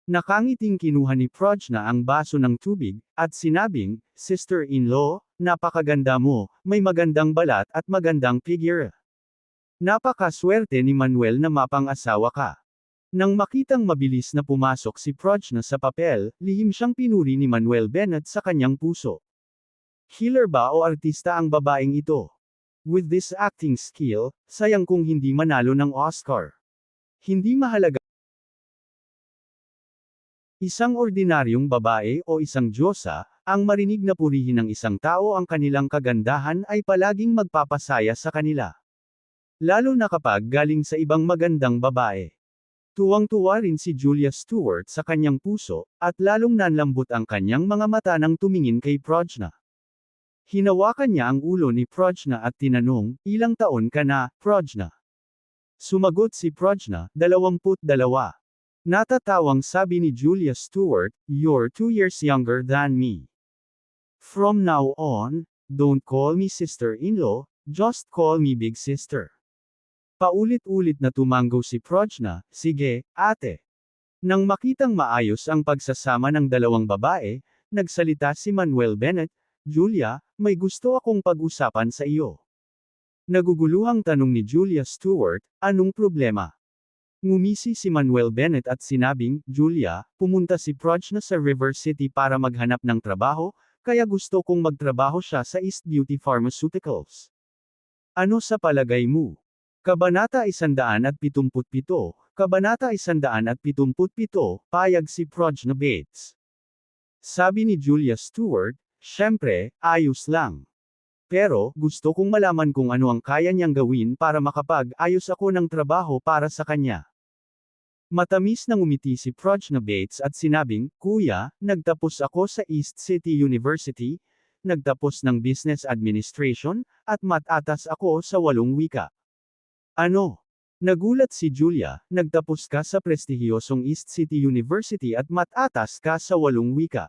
Nakangiting kinuha ni Prajna ang baso ng tubig, at sinabing, sister-in-law, napakaganda mo, may magandang balat at magandang figure. Napakaswerte ni Manuel na mapang-asawa ka. Nang makitang mabilis na pumasok si Prajna sa papel, lihim siyang pinuri ni Manuel Bennet sa kanyang puso. Killer ba o artista ang babaeng ito? With this acting skill, sayang kung hindi manalo ng Oscar. Hindi mahalaga. Isang ordinaryong babae o isang diyosa, ang marinig na purihin ng isang tao ang kanilang kagandahan ay palaging magpapasaya sa kanila. Lalo na kapag galing sa ibang magandang babae. Tuwang-tuwa rin si Julia Stewart sa kanyang puso, at lalong nanlambot ang kanyang mga mata nang tumingin kay Prajna. Hinawakan niya ang ulo ni Prajna at tinanong, ilang taon ka na, Prajna? Sumagot si Prajna, 22. Natatawang sabi ni Julia Stewart, you're 2 years younger than me. From now on, don't call me sister-in-law, just call me big sister. Paulit-ulit na tumanggo si Prajna, sige, ate. Nang makitang maayos ang pagsasama ng dalawang babae, nagsalita si Manuel Bennet, Julia, may gusto akong pag-usapan sa iyo. Naguguluhang tanong ni Julia Stewart, anong problema? Ngumisi si Manuel Bennet at sinabing, Julia, pumunta si Prajna sa River City para maghanap ng trabaho, kaya gusto kong magtrabaho siya sa East Beauty Pharmaceuticals. Ano sa palagay mo? Kabanata 177, Kabanata 177, payag si Prajna Bates. Sabi ni Julia Stewart, syempre, ayos lang. Pero, gusto kong malaman kung ano ang kaya niyang gawin para makapag-ayos ako ng trabaho para sa kanya. Matamis na ngumiti si Prajna Bates at sinabing, Kuya, nagtapos ako sa East City University, nagtapos ng Business Administration, at matatas ako sa 8 wika. Ano? Nagulat si Julia, nagtapos ka sa prestihiyosong East City University at matatas ka sa 8 wika.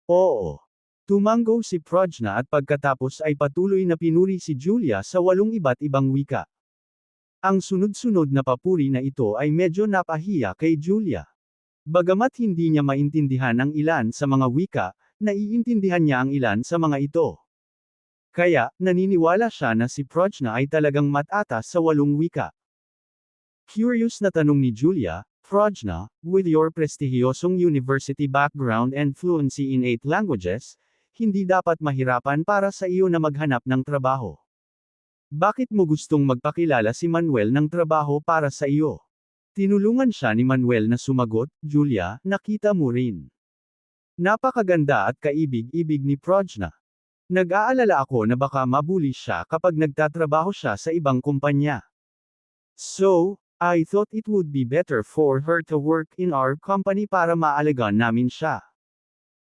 Oo. Tumanggo si Prajna at pagkatapos ay patuloy na pinuri si Julia sa 8 iba't ibang wika. Ang sunod-sunod na papuri na ito ay medyo napahiya kay Julia. Bagamat hindi niya maintindihan ang ilan sa mga wika, naiintindihan niya ang ilan sa mga ito. Kaya, naniniwala siya na si Prajna ay talagang matatas sa 8 wika. Curious na tanong ni Julia, Prajna, with your prestihiyosong university background and fluency in 8 languages, hindi dapat mahirapan para sa iyo na maghanap ng trabaho. Bakit mo gustong magpakilala si Manuel ng trabaho para sa iyo? Tinulungan siya ni Manuel na sumagot, Julia, nakita mo rin. Napakaganda at kaibig-ibig ni Prajna. Nag-aalala ako na baka mabuli siya kapag nagtatrabaho siya sa ibang kumpanya. So, I thought it would be better for her to work in our company para maalagaan namin siya.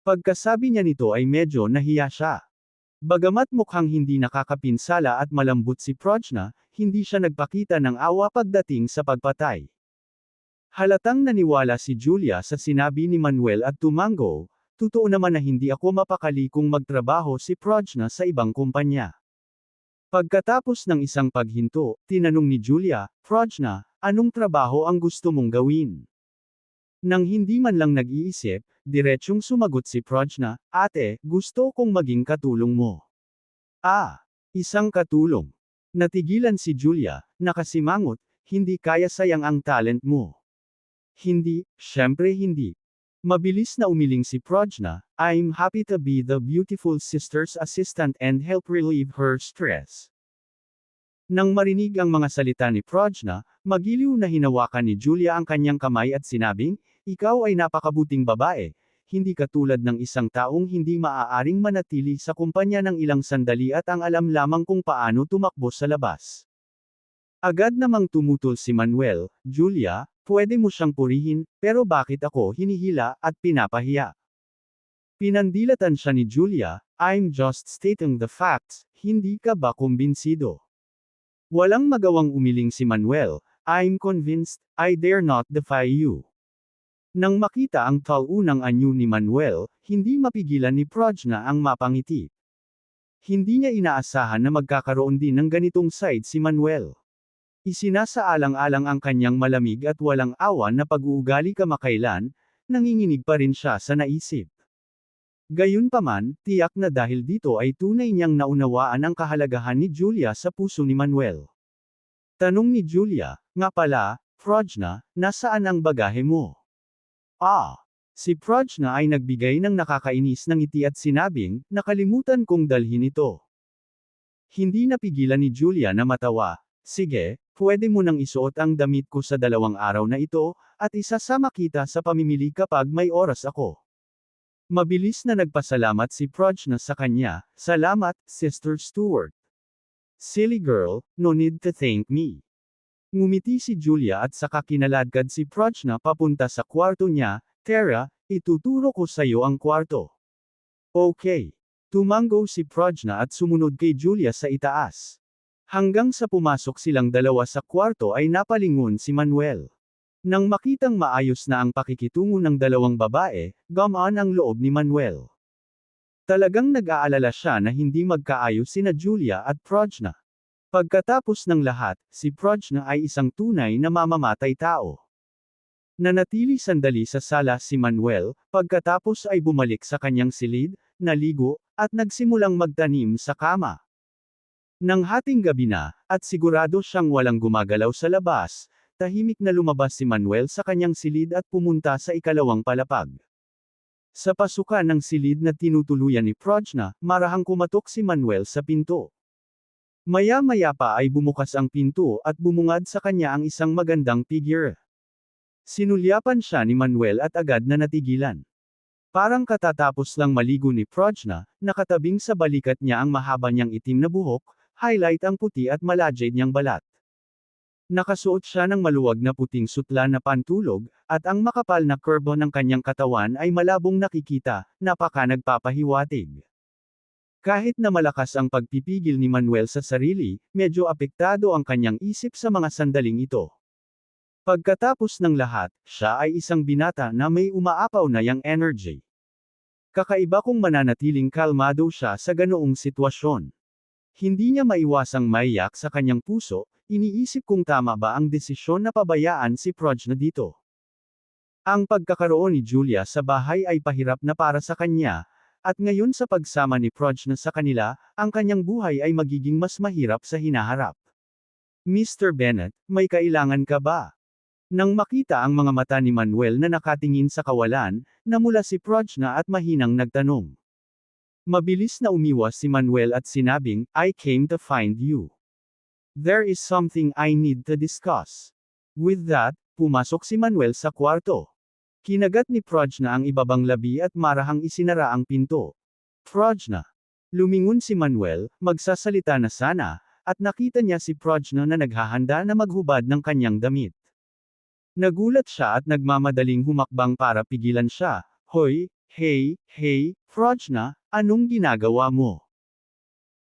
Pagkasabi niya nito ay medyo nahiya siya. Bagamat mukhang hindi nakakapinsala at malambot si Prajna, hindi siya nagpakita ng awa pagdating sa pagpatay. Halatang naniwala si Julia sa sinabi ni Manuel at tumango, totoo naman na hindi ako mapakali kung magtrabaho si Prajna sa ibang kumpanya. Pagkatapos ng isang paghinto, tinanong ni Julia, Prajna, anong trabaho ang gusto mong gawin? Nang hindi man lang nag-iisip, diretsyong sumagot si Prajna, ate, gusto kong maging katulong mo. Ah, isang katulong. Natigilan si Julia, nakasimangot, hindi kaya sayang ang talent mo. Hindi, syempre hindi. Mabilis na umiling si Prajna, I'm happy to be the beautiful sister's assistant and help relieve her stress. Nang marinig ang mga salita ni Prajna, magiliw na hinawakan ni Julia ang kanyang kamay at sinabing, ikaw ay napakabuting babae, hindi katulad ng isang taong hindi maaaring manatili sa kumpanya ng ilang sandali at ang alam lamang kung paano tumakbo sa labas. Agad namang tumutol si Manuel, Julia, pwede mo siyang purihin, pero bakit ako hinihila at pinapahiya? Pinandilatan siya ni Julia, I'm just stating the facts, hindi ka ba kumbinsido? Walang magawang umiling si Manuel, I'm convinced, I dare not defy you. Nang makita ang taunang anyo ni Manuel, hindi mapigilan ni Prajna ang mapangiti. Hindi niya inaasahan na magkakaroon din ng ganitong side si Manuel. Isinasaalang-alang ang kanyang malamig at walang awa na pag-uugali kamakailan, nanginginig pa rin siya sa naisip. Gayunpaman, tiyak na dahil dito ay tunay niyang naunawaan ang kahalagahan ni Julia sa puso ni Manuel. Tanong ni Julia, nga pala, Prajna, nasaan ang bagahe mo? Ah! Si Prajna ay nagbigay ng nakakainis ng ngiti at sinabing, nakalimutan kong dalhin ito. Hindi napigilan ni Julia na matawa, sige, pwede mo nang isuot ang damit ko sa 2 araw na ito, at isasama kita sa pamimili kapag may oras ako. Mabilis na nagpasalamat si Prajna sa kanya, salamat, Sister Stuart. Silly girl, no need to thank me. Ngumiti si Julia at saka kinaladkad si Prajna papunta sa kwarto niya, Tara, ituturo ko sayo ang kwarto. Okay. Tumango si Prajna at sumunod kay Julia sa itaas. Hanggang sa pumasok silang dalawa sa kwarto ay napalingon si Manuel. Nang makitang maayos na ang pakikitungo ng dalawang babae, gumaan ang loob ni Manuel. Talagang nag-aalala siya na hindi magkaayos sina Julia at Prajna. Pagkatapos ng lahat, si Prajna ay isang tunay na mamamatay tao. Nanatili sandali sa sala si Manuel, pagkatapos ay bumalik sa kanyang silid, naligo, at nagsimulang magtanim sa kama. Nang hating gabi na, at sigurado siyang walang gumagalaw sa labas, tahimik na lumabas si Manuel sa kanyang silid at pumunta sa ikalawang palapag. Sa pasukan ng silid na tinutuluyan ni Prajna, marahang kumatok si Manuel sa pinto. Maya-maya pa ay bumukas ang pinto at bumungad sa kanya ang isang magandang figure. Sinulyapan siya ni Manuel at agad na natigilan. Parang katatapos lang maligo ni Prajna, nakatabing sa balikat niya ang mahaba niyang itim na buhok, highlight ang puti at malajid niyang balat. Nakasuot siya ng maluwag na puting sutla na pantulog, at ang makapal na kurbo ng kanyang katawan ay malabong nakikita, napaka nagpapahiwatig. Kahit na malakas ang pagpipigil ni Manuel sa sarili, medyo apektado ang kanyang isip sa mga sandaling ito. Pagkatapos ng lahat, siya ay isang binata na may umaapaw na yang energy. Kakaiba kung mananatiling kalmado siya sa ganoong sitwasyon. Hindi niya maiwasang maiyak sa kanyang puso, iniisip kung tama ba ang desisyon na pabayaan si Prajna dito. Ang pagkakaroon ni Julia sa bahay ay pahirap na para sa kanya, at ngayon sa pagsama ni Prajna sa kanila, ang kanyang buhay ay magiging mas mahirap sa hinaharap. Mr. Bennett, may kailangan ka ba? Nang makita ang mga mata ni Manuel na nakatingin sa kawalan, namula si Prajna at mahinang nagtanong. Mabilis na umiwas si Manuel at sinabing, I came to find you. There is something I need to discuss. With that, pumasok si Manuel sa kwarto. Kinagat ni Prajna ang ibabang labi at marahang isinara ang pinto. Prajna. Lumingon si Manuel, magsasalita na sana, at nakita niya si Prajna na naghahanda na maghubad ng kanyang damit. Nagulat siya at nagmamadaling humakbang para pigilan siya. Hoy, hey, Prajna, anong ginagawa mo?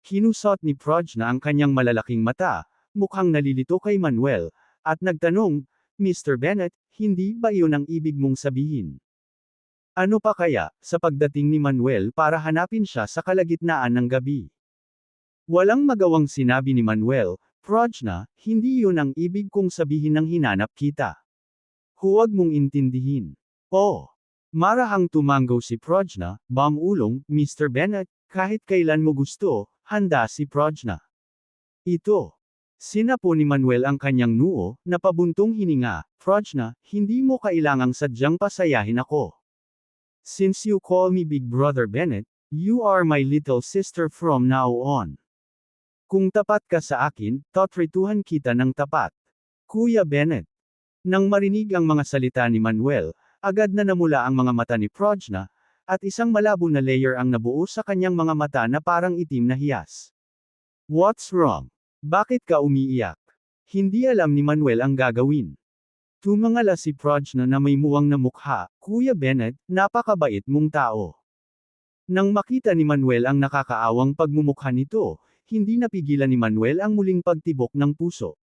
Kinusot ni Prajna ang kanyang malalaking mata, mukhang nalilito kay Manuel, at nagtanong, Mr. Bennett, hindi ba iyon ang ibig mong sabihin? Ano pa kaya, sa pagdating ni Manuel para hanapin siya sa kalagitnaan ng gabi? Walang magawang sinabi ni Manuel, Prajna, hindi iyon ang ibig kong sabihin ng hinanap kita. Huwag mong intindihin. Oh. Marahang tumango si Prajna, bamulong, Mr. Bennett, kahit kailan mo gusto, handa si Prajna. Ito. Sinapo ni Manuel ang kanyang noo, na pabuntong hininga, Prajna, hindi mo kailangang sadyang pasayahin ako. Since you call me Big Brother Bennett, you are my little sister from now on. Kung tapat ka sa akin, tatrituhan kita ng tapat. Kuya Bennett. Nang marinig ang mga salita ni Manuel, agad na namula ang mga mata ni Prajna, at isang malabo na layer ang nabuo sa kanyang mga mata na parang itim na hiyas. What's wrong? Bakit ka umiiyak? Hindi alam ni Manuel ang gagawin. Tumangala si Prajna na may muwang na mukha, Kuya Bennett, napakabait mong tao. Nang makita ni Manuel ang nakakaawang pagmumukha nito, hindi napigilan ni Manuel ang muling pagtibok ng puso.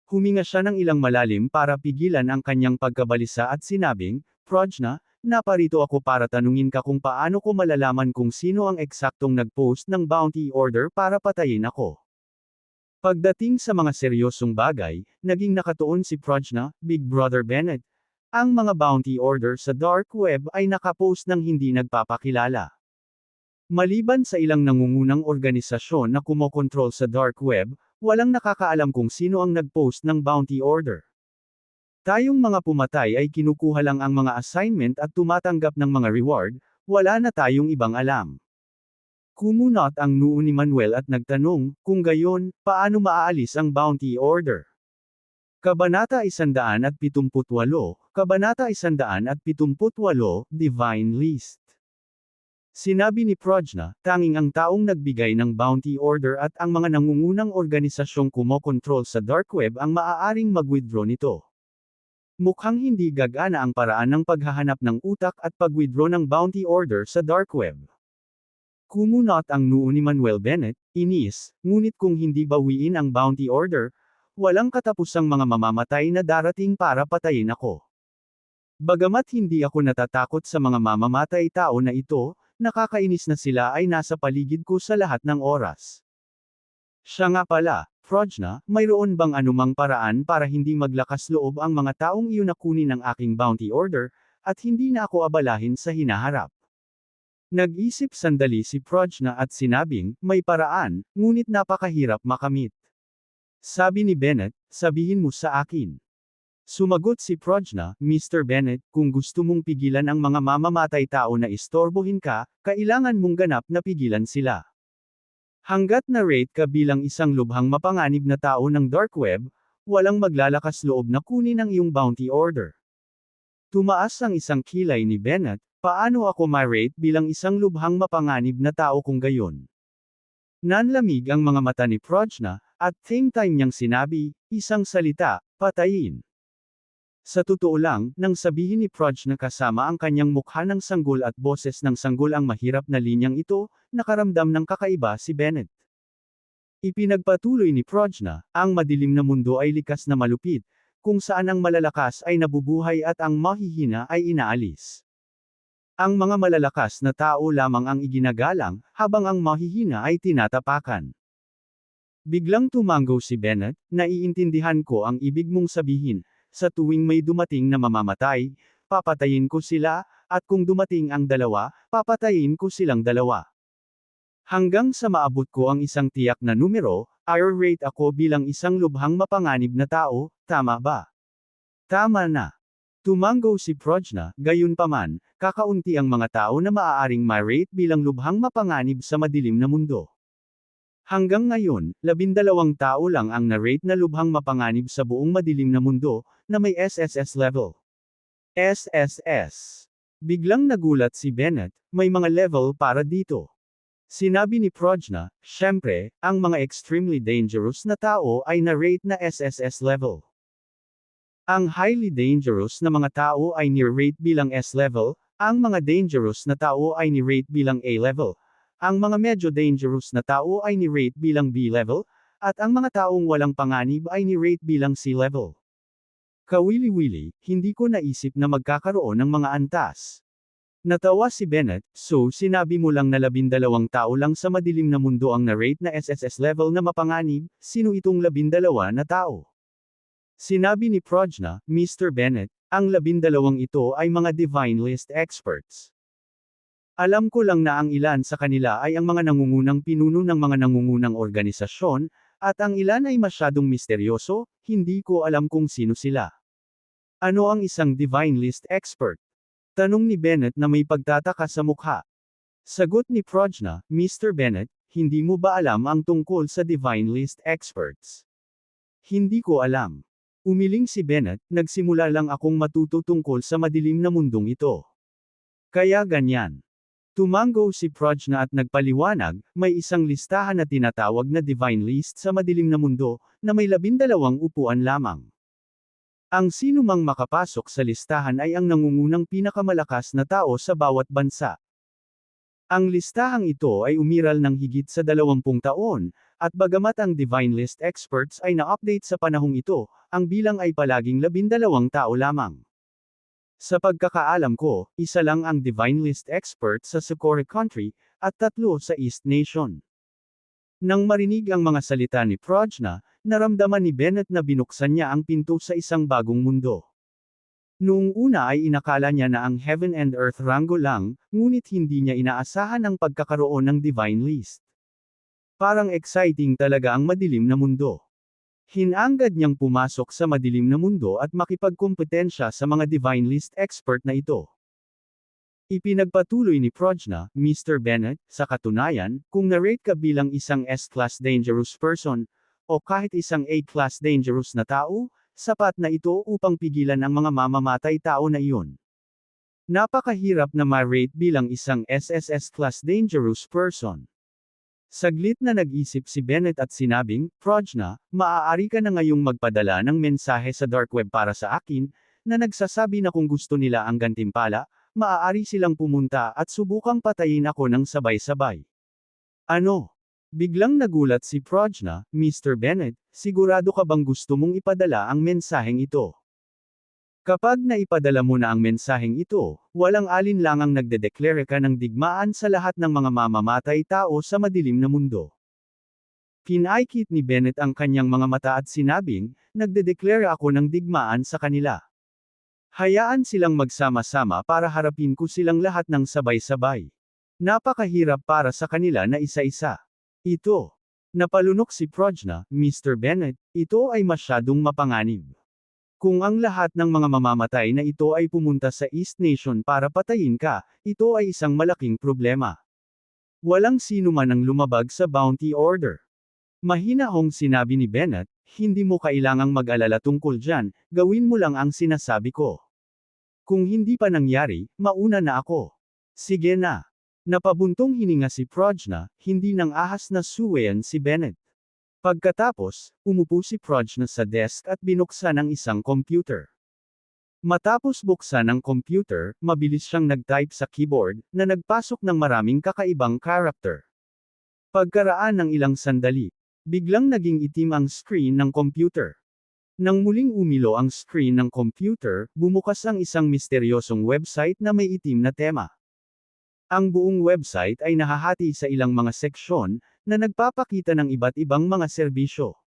Huminga siya ng ilang malalim para pigilan ang kanyang pagkabalisa at sinabing, Prajna, naparito ako para tanungin ka kung paano ko malalaman kung sino ang eksaktong nag-post ng bounty order para patayin ako. Pagdating sa mga seryosong bagay, naging nakatuon si Prajna, Big Brother Bennett. Ang mga bounty order sa dark web ay nakapost ng hindi nagpapakilala. Maliban sa ilang nangungunang organisasyon na kumokontrol sa dark web, walang nakakaalam kung sino ang nag-post ng bounty order. Tayong mga pumatay ay kinukuha lang ang mga assignment at tumatanggap ng mga reward, wala na tayong ibang alam. Kumunot ang noo ni Manuel at nagtanong, kung gayon, paano maaalis ang bounty order? Kabanata 178, Kabanata 178, Divine List. Sinabi ni Prajna, tanging ang taong nagbigay ng bounty order at ang mga nangungunang organisasyong kumokontrol sa dark web ang maaaring mag-withdraw nito. Mukhang hindi gagana ang paraan ng paghahanap ng utak at pag-withdraw ng bounty order sa dark web. Kumunot ang noo ni Manuel Bennett, inis, ngunit kung hindi bawiin ang bounty order, walang katapusang mga mamamatay na darating para patayin ako. Bagamat hindi ako natatakot sa mga mamamatay tao na ito, nakakainis na sila ay nasa paligid ko sa lahat ng oras. Siya nga pala, Prajna, mayroon bang anumang paraan para hindi maglakas loob ang mga taong iyon na kunin ang aking bounty order, at hindi na ako abalahin sa hinaharap? Nag-isip sandali si Prajna at sinabing, may paraan, ngunit napakahirap makamit. Sabi ni Bennett, sabihin mo sa akin. Sumagot si Prajna, Mr. Bennett, kung gusto mong pigilan ang mga mamamatay tao na istorbohin ka, kailangan mong ganap na pigilan sila. Hanggat na-rate ka bilang isang lubhang mapanganib na tao ng dark web, walang maglalakas loob na kunin ang iyong bounty order. Tumaas ang isang kilay ni Bennett, paano ako ma-rate bilang isang lubhang mapanganib na tao kung gayon? Nanlamig ang mga mata ni Prajna, at same time niyang sinabi, isang salita, patayin. Sa totoo lang, nang sabihin ni Prajna kasama ang kanyang mukha ng sanggol at boses ng sanggol ang mahirap na linyang ito, nakaramdam ng kakaiba si Bennett. Ipinagpatuloy ni Prajna, ang madilim na mundo ay likas na malupit, kung saan ang malalakas ay nabubuhay at ang mahihina ay inaalis. Ang mga malalakas na tao lamang ang iginagalang, habang ang mahihina ay tinatapakan. Biglang tumango si Bennett, naiintindihan ko ang ibig mong sabihin, sa tuwing may dumating na mamamatay, papatayin ko sila, at kung dumating ang dalawa, papatayin ko silang dalawa. Hanggang sa maabot ko ang isang tiyak na numero, i-rate ako bilang isang lubhang mapanganib na tao, tama ba? Tama na. Tumango si Prajna, gayunpaman, kakaunti ang mga tao na maaaring ma-rate bilang lubhang mapanganib sa madilim na mundo. Hanggang ngayon, 12 tao lang ang na-rate na lubhang mapanganib sa buong madilim na mundo, na may SSS level. SSS. Biglang nagulat si Bennett, may mga level para dito. Sinabi ni Prajna, syempre, ang mga extremely dangerous na tao ay na-rate na SSS level. Ang highly dangerous na mga tao ay ni-rate bilang S level, ang mga dangerous na tao ay ni-rate bilang A level, ang mga medyo dangerous na tao ay ni-rate bilang B level, at ang mga taong walang panganib ay ni-rate bilang C level. Kawili-wili, hindi ko naisip na magkakaroon ng mga antas. Natawa si Bennett, so sinabi mo lang na 12 tao lang sa madilim na mundo ang na-rate na SSS level na mapanganib, sino itong 12 na tao? Sinabi ni Prajna, Mr. Bennett, ang 12 ito ay mga Divine List experts. Alam ko lang na ang ilan sa kanila ay ang mga nangungunang pinuno ng mga nangungunang organisasyon, at ang ilan ay masyadong misteryoso, hindi ko alam kung sino sila. Ano ang isang Divine List expert? Tanong ni Bennett na may pagtataka sa mukha. Sagot ni Prajna, Mr. Bennett, hindi mo ba alam ang tungkol sa Divine List experts? Hindi ko alam. Umiling si Bennett, nagsimula lang akong matuto tungkol sa madilim na mundong ito. Kaya ganyan. Tumango si Prajna at nagpaliwanag, may isang listahan na tinatawag na Divine List sa madilim na mundo, na may 12 upuan lamang. Ang sino mang makapasok sa listahan ay ang nangungunang pinakamalakas na tao sa bawat bansa. Ang listahang ito ay umiral ng higit sa 20 taon, at bagamat ang Divine List experts ay na-update sa panahong ito, ang bilang ay palaging 12 tao lamang. Sa pagkakaalam ko, isa lang ang Divine List expert sa Socorro Country, at 3 sa East Nation. Nang marinig ang mga salita ni Prajna, naramdaman ni Bennett na binuksan niya ang pinto sa isang bagong mundo. Noong una ay inakala niya na ang Heaven and Earth Rango lang, ngunit hindi niya inaasahan ang pagkakaroon ng Divine List. Parang exciting talaga ang madilim na mundo. Hinangad niyang pumasok sa madilim na mundo at makipagkompetensya sa mga Divine List expert na ito. Ipinagpatuloy ni Prajna, Mr. Bennett, sa katunayan, kung na-rate ka bilang isang S-class dangerous person, o kahit isang A-class dangerous na tao, sapat na ito upang pigilan ang mga mamamatay tao na iyon. Napakahirap na ma-rate bilang isang SSS-class dangerous person. Saglit na nag-isip si Bennett at sinabing, Prajna, maaari ka na ngayong magpadala ng mensahe sa dark web para sa akin, na nagsasabi na kung gusto nila ang gantimpala, maaari silang pumunta at subukang patayin ako ng sabay-sabay. Ano? Biglang nagulat si Prajna, Mr. Bennett, sigurado ka bang gusto mong ipadala ang mensaheng ito? Kapag naipadala mo na ang mensaheng ito, walang alinlangang nagdedeklara ka ng digmaan sa lahat ng mga mamamatay tao sa madilim na mundo. Kinaikit ni Bennett ang kanyang mga mata at sinabing, nagdedeklara ako ng digmaan sa kanila. Hayaan silang magsama-sama para harapin ko silang lahat ng sabay-sabay. Napakahirap para sa kanila na isa-isa. Ito. Napalunok si Prajna, Mr. Bennett, ito ay masyadong mapanganib. Kung ang lahat ng mga mamamatay na ito ay pumunta sa East Nation para patayin ka, ito ay isang malaking problema. Walang sino man ang lumabag sa bounty order. Mahinahong sinabi ni Bennett, hindi mo kailangang mag-alala tungkol dyan, gawin mo lang ang sinasabi ko. Kung hindi pa nangyari, mauna na ako. Sige na. Napabuntong hininga si Prajna, hindi nang ahas na suwayan si Bennett. Pagkatapos, umupo si Prajna sa desk at binuksan ang isang computer. Matapos buksan ang computer, mabilis siyang nag-type sa keyboard, na nagpasok ng maraming kakaibang character. Pagkaraan ng ilang sandali, biglang naging itim ang screen ng computer. Nang muling umilo ang screen ng computer, bumukas ang isang misteryosong website na may itim na tema. Ang buong website ay nahahati sa ilang mga seksyon, na nagpapakita ng iba't ibang mga serbisyo.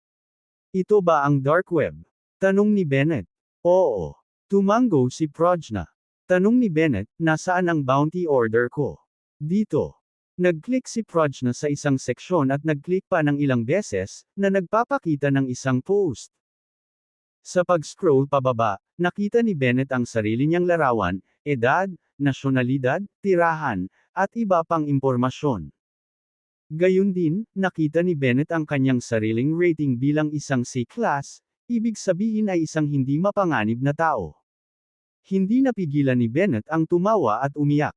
Ito ba ang dark web? Tanong ni Bennett. Oo. Tumango si Prajna. Tanong ni Bennett, nasaan ang bounty order ko? Dito. Nag-click si Prajna sa isang seksyon at nag-click pa ng ilang beses, na nagpapakita ng isang post. Sa pag-scroll pababa, nakita ni Bennett ang sarili niyang larawan, edad, nasyonalidad, tirahan, at iba pang impormasyon. Gayun din, nakita ni Bennett ang kanyang sariling rating bilang isang C-class, ibig sabihin ay isang hindi mapanganib na tao. Hindi napigilan ni Bennett ang tumawa at umiyak.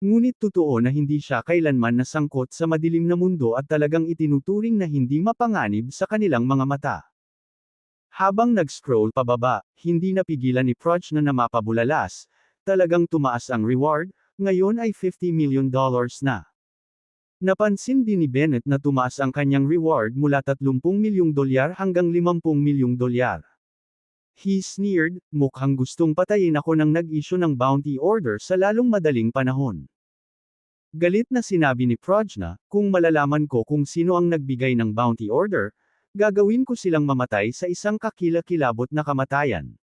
Ngunit totoo na hindi siya kailanman nasangkot sa madilim na mundo at talagang itinuturing na hindi mapanganib sa kanilang mga mata. Habang nag-scroll pababa, hindi napigilan ni Prajna na mapabulalas, talagang tumaas ang reward, ngayon ay $50 million na. Napansin din ni Bennett na tumaas ang kanyang reward mula $30 milyong hanggang $50 milyong. He sneered, mukhang gustong patayin ako nang nag-issue ng bounty order sa lalong madaling panahon. Galit na sinabi ni Prajna, kung malalaman ko kung sino ang nagbigay ng bounty order, gagawin ko silang mamatay sa isang kakilakilabot na kamatayan.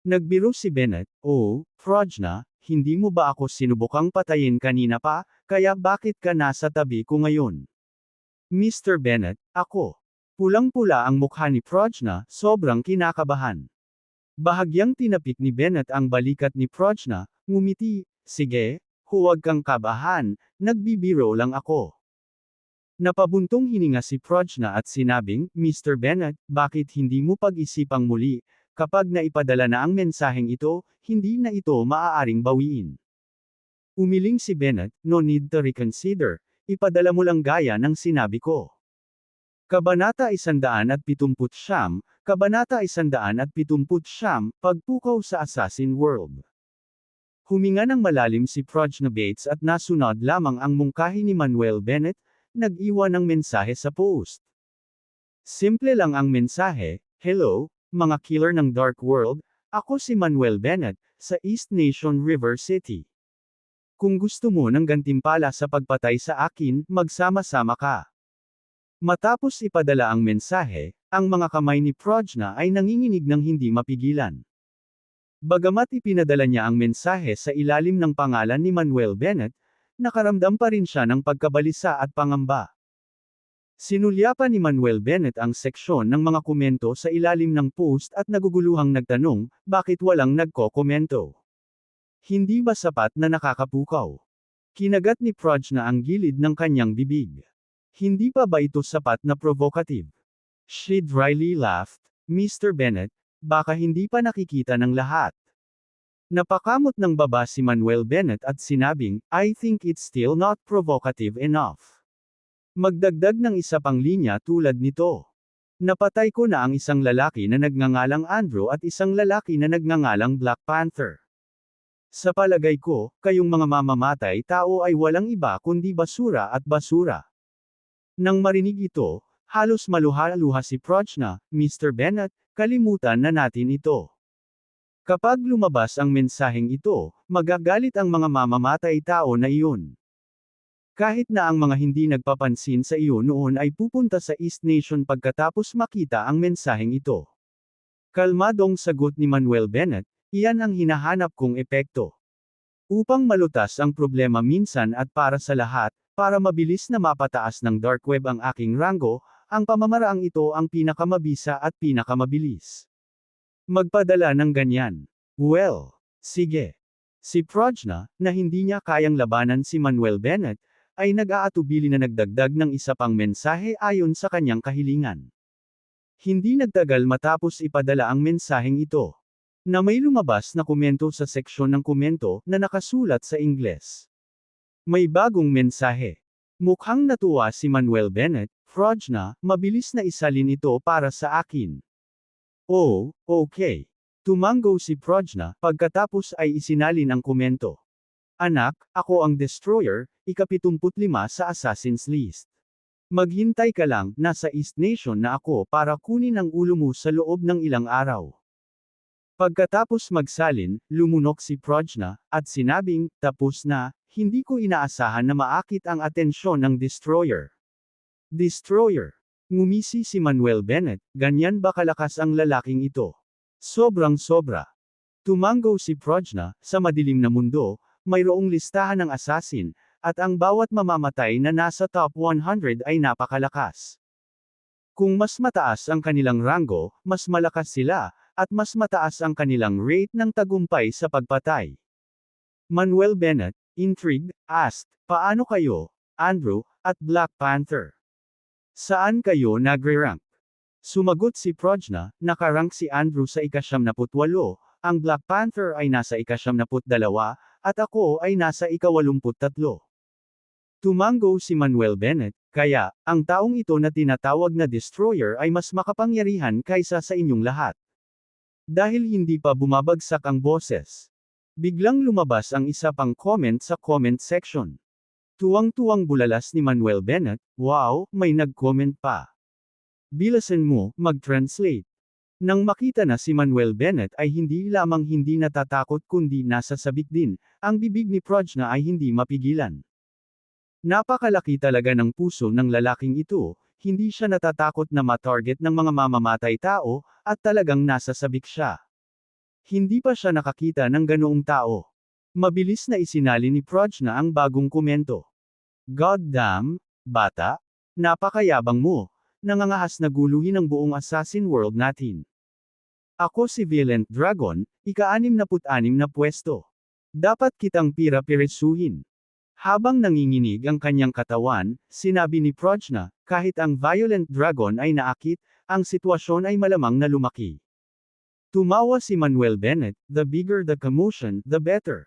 Nagbiro si Bennett, oh, Prajna, hindi mo ba ako sinubukang patayin kanina pa, kaya bakit ka nasa tabi ko ngayon? Mr. Bennett, ako. Pulang-pula ang mukha ni Prajna, sobrang kinakabahan. Bahagyang tinapik ni Bennett ang balikat ni Prajna, ngumiti, sige, huwag kang kabahan, nagbibiro lang ako. Napabuntong hininga si Prajna at sinabing, Mr. Bennett, bakit hindi mo pag-isipang muli, kapag naipadala na ang mensaheng ito, hindi na ito maaaring bawiin. Umiling si Bennett, no need to reconsider, ipadala mo lang gaya ng sinabi ko. Kabanata 170, Kabanata 170, Pagpukaw sa Assassin World. Huminga ng malalim si Prajna Bates at nasunod lamang ang mungkahi ni Manuel Bennett, nag-iwan ng mensahe sa post. Simple lang ang mensahe, hello, mga killer ng Dark World, ako si Manuel Bennett, sa East Nation River City. Kung gusto mo ng gantimpala sa pagpatay sa akin, magsama-sama ka. Matapos ipadala ang mensahe, ang mga kamay ni Prajna ay nanginginig ng hindi mapigilan. Bagamat ipinadala niya ang mensahe sa ilalim ng pangalan ni Manuel Bennett, nakaramdam pa rin siya ng pagkabalisa at pangamba. Sinulyapan ni Manuel Bennett ang seksyon ng mga komento sa ilalim ng post at naguguluhang nagtanong, bakit walang nagko-komento? Hindi ba sapat na nakakapukaw? Kinagat ni Prajna ang gilid ng kanyang bibig. Hindi pa ba ito sapat na provocative? She dryly laughed, Mr. Bennett, baka hindi pa nakikita ng lahat. Napakamot ng baba si Manuel Bennett at sinabing, I think it's still not provocative enough. Magdagdag ng isa pang linya tulad nito. Napatay ko na ang isang lalaki na nagngangalang Andrew at isang lalaki na nagngangalang Black Panther. Sa palagay ko, kayong mga mamamatay tao ay walang iba kundi basura at basura. Nang marinig ito, halos maluha-luha si Prajna, Mr. Bennett, kalimutan na natin ito. Kapag lumabas ang mensaheng ito, magagalit ang mga mamamatay tao na iyon. Kahit na ang mga hindi nagpapansin sa iyo noon ay pupunta sa East Nation pagkatapos makita ang mensaheng ito. Kalmadong sagot ni Manuel Bennett, iyan ang hinahanap kong epekto. Upang malutas ang problema minsan at para sa lahat, para mabilis na mapataas ng dark web ang aking rango, ang pamamaraang ito ang pinakamabisa at pinakamabilis. Magpadala ng ganyan. Well, sige. Si Prajna, na hindi niya kayang labanan si Manuel Bennett, ay nag-aatubili na nagdagdag ng isa pang mensahe ayon sa kanyang kahilingan. Hindi nagtagal matapos ipadala ang mensaheng ito. Na may lumabas na komento sa seksyon ng komento na nakasulat sa Ingles. May bagong mensahe. Mukhang natuwa si Manuel Bennett, Prajna, mabilis na isalin ito para sa akin. Oh, okay. Tumango si Prajna, pagkatapos ay isinalin ang komento. Anak, ako ang Destroyer, ika-75 sa Assassin's List. Maghintay ka lang, nasa East Nation na ako para kunin ang ulo mo sa loob ng ilang araw. Pagkatapos magsalin, lumunok si Prajna, at sinabing, tapos na, hindi ko inaasahan na maakit ang atensyon ng Destroyer. Destroyer. Ngumisi si Manuel Bennett, ganyan ba kalakas ang lalaking ito? Sobrang-sobra. Tumango si Prajna, sa madilim na mundo, mayroong listahan ng assassin, at ang bawat mamamatay na nasa top 100 ay napakalakas. Kung mas mataas ang kanilang rango, mas malakas sila, at mas mataas ang kanilang rate ng tagumpay sa pagpatay. Manuel Bennett, intrigued, asked, paano kayo, Andrew, at Black Panther? Saan kayo nagre-rank? Sumagot si Prajna, nakarank si Andrew sa ika-78, ang Black Panther ay nasa ika-72, at ako ay nasa ika-83. Tumango si Manuel Bennett, kaya, ang taong ito na tinatawag na Destroyer ay mas makapangyarihan kaysa sa inyong lahat. Dahil hindi pa bumabagsak ang boses. Biglang lumabas ang isa pang comment sa comment section. Tuwang-tuwang bulalas ni Manuel Bennett, wow, may nag-comment pa. Bilasan mo, mag-translate. Nang makita na si Manuel Bennett ay hindi lamang hindi natatakot kundi nasasabik din, ang bibig ni Prajna ay hindi mapigilan. Napakalaki talaga ng puso ng lalaking ito, hindi siya natatakot na matarget ng mga mamamatay tao, at talagang nasasabik siya. Hindi pa siya nakakita ng ganoong tao. Mabilis na isinali ni Prajna ang bagong komento. God damn, bata, napakayabang mo, nangangahas na guluhin ang buong assassin world natin. Ako si Violent Dragon, ika-66 na pwesto. Dapat kitang pira-piresuhin. Habang nanginginig ang kanyang katawan, sinabi ni Prajna, kahit ang Violent Dragon ay naakit, ang sitwasyon ay malamang na lumaki. Tumawa si Manuel Bennett, the bigger the commotion, the better.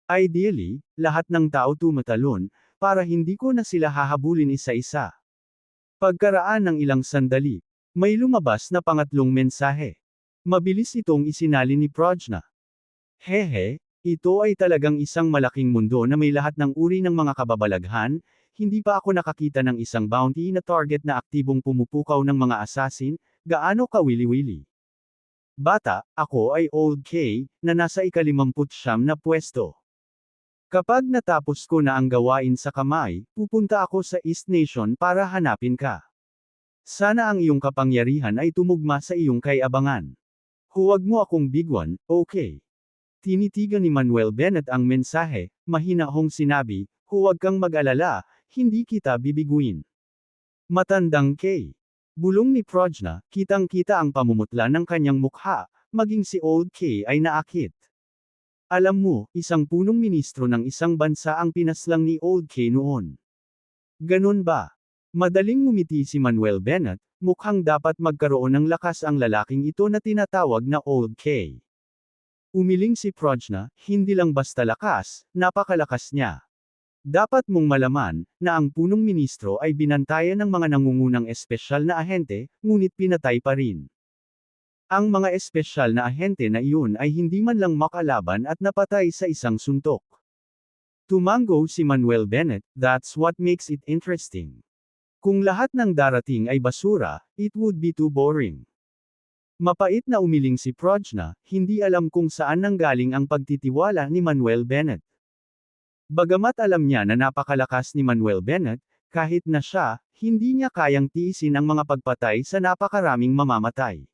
Ideally, lahat ng tao tumatalon, para hindi ko na sila hahabulin isa-isa. Pagkaraan ng ilang sandali, may lumabas na pangatlong mensahe. Mabilis itong isinali ni Prajna. Hehe, ito ay talagang isang malaking mundo na may lahat ng uri ng mga kababalaghan, hindi pa ako nakakita ng isang bounty na target na aktibong pumupukaw ng mga assassin, gaano kawili-wili. Bata, ako ay Old K, na nasa ika-59 na pwesto. Kapag natapos ko na ang gawain sa kamay, pupunta ako sa East Nation para hanapin ka. Sana ang iyong kapangyarihan ay tumugma sa iyong kayabangan. Huwag mo akong bigwan, okay? Tinitigan ni Manuel Bennett ang mensahe, mahinahong sinabi, huwag kang mag-alala, hindi kita bibiguin. Matandang K. Bulong ni Prajna, kitang-kita ang pamumutla ng kanyang mukha, maging si Old K ay naakit. Alam mo, isang punong ministro ng isang bansa ang pinaslang ni Old K noon. Ganun ba? Madaling ngumiti si Manuel Bennett, mukhang dapat magkaroon ng lakas ang lalaking ito na tinatawag na Old K. Umiling si Prajna, hindi lang basta lakas, napakalakas niya. Dapat mong malaman, na ang punong ministro ay binantayan ng mga nangungunang espesyal na ahente, ngunit pinatay pa rin. Ang mga espesyal na ahente na iyon ay hindi man lang makalaban at napatay sa isang suntok. Tumango si Manuel Bennett, that's what makes it interesting. Kung lahat ng darating ay basura, it would be too boring. Mapait na umiling si Prajna, hindi alam kung saan nanggaling ang pagtitiwala ni Manuel Bennett. Bagamat alam niya na napakalakas ni Manuel Bennett, kahit na siya, hindi niya kayang tiisin ang mga pagpatay sa napakaraming mamamatay.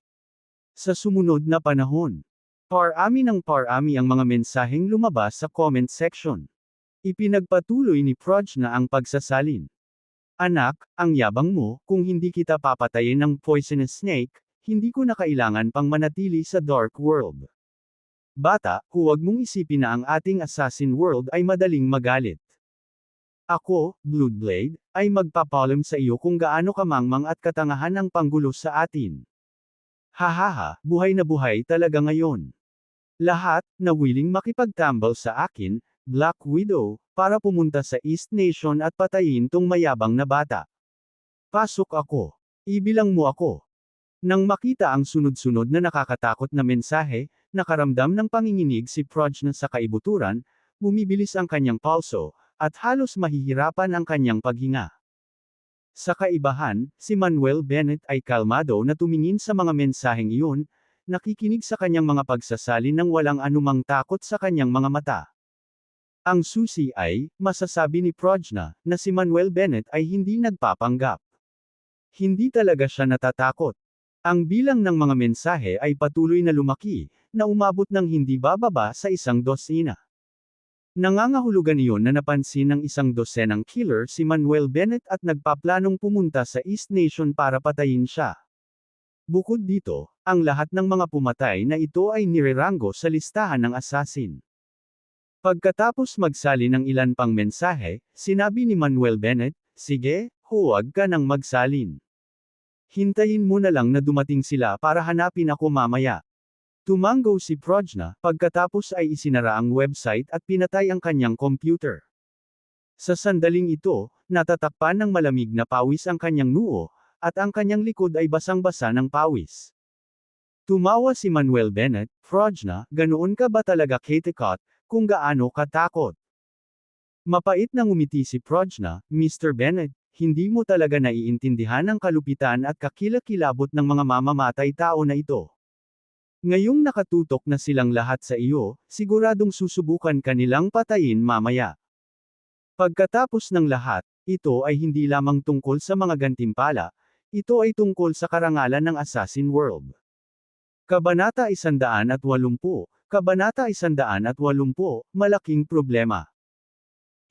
Sa sumunod na panahon, parami ng parami ang mga mensaheng lumabas sa comment section. Ipinagpatuloy ni Prajna ang pagsasalin. Anak, ang yabang mo, kung hindi kita papatayin ng poisonous snake, hindi ko na kailangan pang manatili sa dark world. Bata, huwag mong isipin na ang ating assassin world ay madaling magalit. Ako, Bloodblade, ay magpapalam sa iyo kung gaano kamangmang at katangahan ang panggulo sa atin. Hahaha, buhay na buhay talaga ngayon. Lahat, na willing makipagtambal sa akin, Black Widow, para pumunta sa East Nation at patayin tong mayabang na bata. Pasok ako. Ibilang mo ako. Nang makita ang sunod-sunod na nakakatakot na mensahe, nakaramdam ng panginginig si Prajna sa kaibuturan, bumibilis ang kanyang pulso, at halos mahihirapan ang kanyang paghinga. Sa kaibahan, si Manuel Bennett ay kalmado na tumingin sa mga mensaheng iyon, nakikinig sa kanyang mga pagsasalin ng walang anumang takot sa kanyang mga mata. Ang susi ay, masasabi ni Prajna, na si Manuel Bennett ay hindi nagpapanggap. Hindi talaga siya natatakot. Ang bilang ng mga mensahe ay patuloy na lumaki, na umabot ng hindi bababa sa 100. Nangangahulugan iyon na napansin ng 100 killer si Manuel Bennett at nagpaplanong pumunta sa East Nation para patayin siya. Bukod dito, ang lahat ng mga pumatay na ito ay nirerango sa listahan ng assassin. Pagkatapos magsali ng ilan pang mensahe, sinabi ni Manuel Bennett, sige, huwag ka nang magsalin. Hintayin mo na lang na dumating sila para hanapin ako mamaya. Tumango si Prajna, pagkatapos ay isinara ang website at pinatay ang kanyang computer. Sa sandaling ito, natatakpan ng malamig na pawis ang kanyang noo, at ang kanyang likod ay basang-basa ng pawis. Tumawa si Manuel Bennett, Prajna, ganoon ka ba talaga Katikot, kung gaano katakot? Mapait na ngumiti si Prajna, Mr. Bennett, hindi mo talaga naiintindihan ang kalupitan at kakilakilabot ng mga mamamatay tao na ito. Ngayong nakatutok na silang lahat sa iyo, siguradong susubukan kanilang patayin mamaya. Pagkatapos ng lahat, ito ay hindi lamang tungkol sa mga gantimpala, ito ay tungkol sa karangalan ng Assassin World. Kabanata 180, Kabanata 180, Malaking Problema.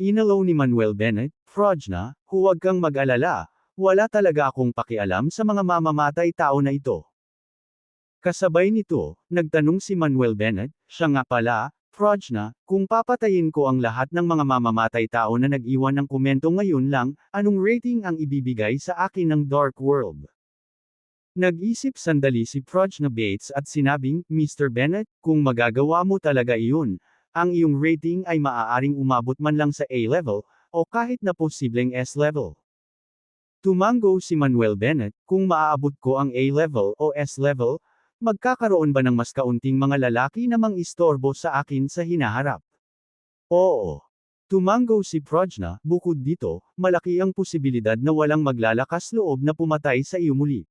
Inalaw ni Manuel Bennett, Prajna, huwag kang mag-alala, wala talaga akong pakialam sa mga mamamatay tao na ito. Kasabay nito, nagtanong si Manuel Bennett, siya nga pala, Prajna, kung papatayin ko ang lahat ng mga mamamatay tao na nag-iwan ng komento ngayon lang, anong rating ang ibibigay sa akin ng Dark World? Nag-isip sandali si Prajna Bates at sinabing, Mr. Bennett, kung magagawa mo talaga iyon, ang iyong rating ay maaaring umabot man lang sa A-level, o kahit na posibleng S-level. Tumango si Manuel Bennett, kung maaabot ko ang A-level o S-level, magkakaroon ba ng mas kaunting mga lalaki na mang-istorbo sa akin sa hinaharap? Oo. Tumango si Prajna, bukod dito, malaki ang posibilidad na walang maglalakas loob na pumatay sa iyo muli.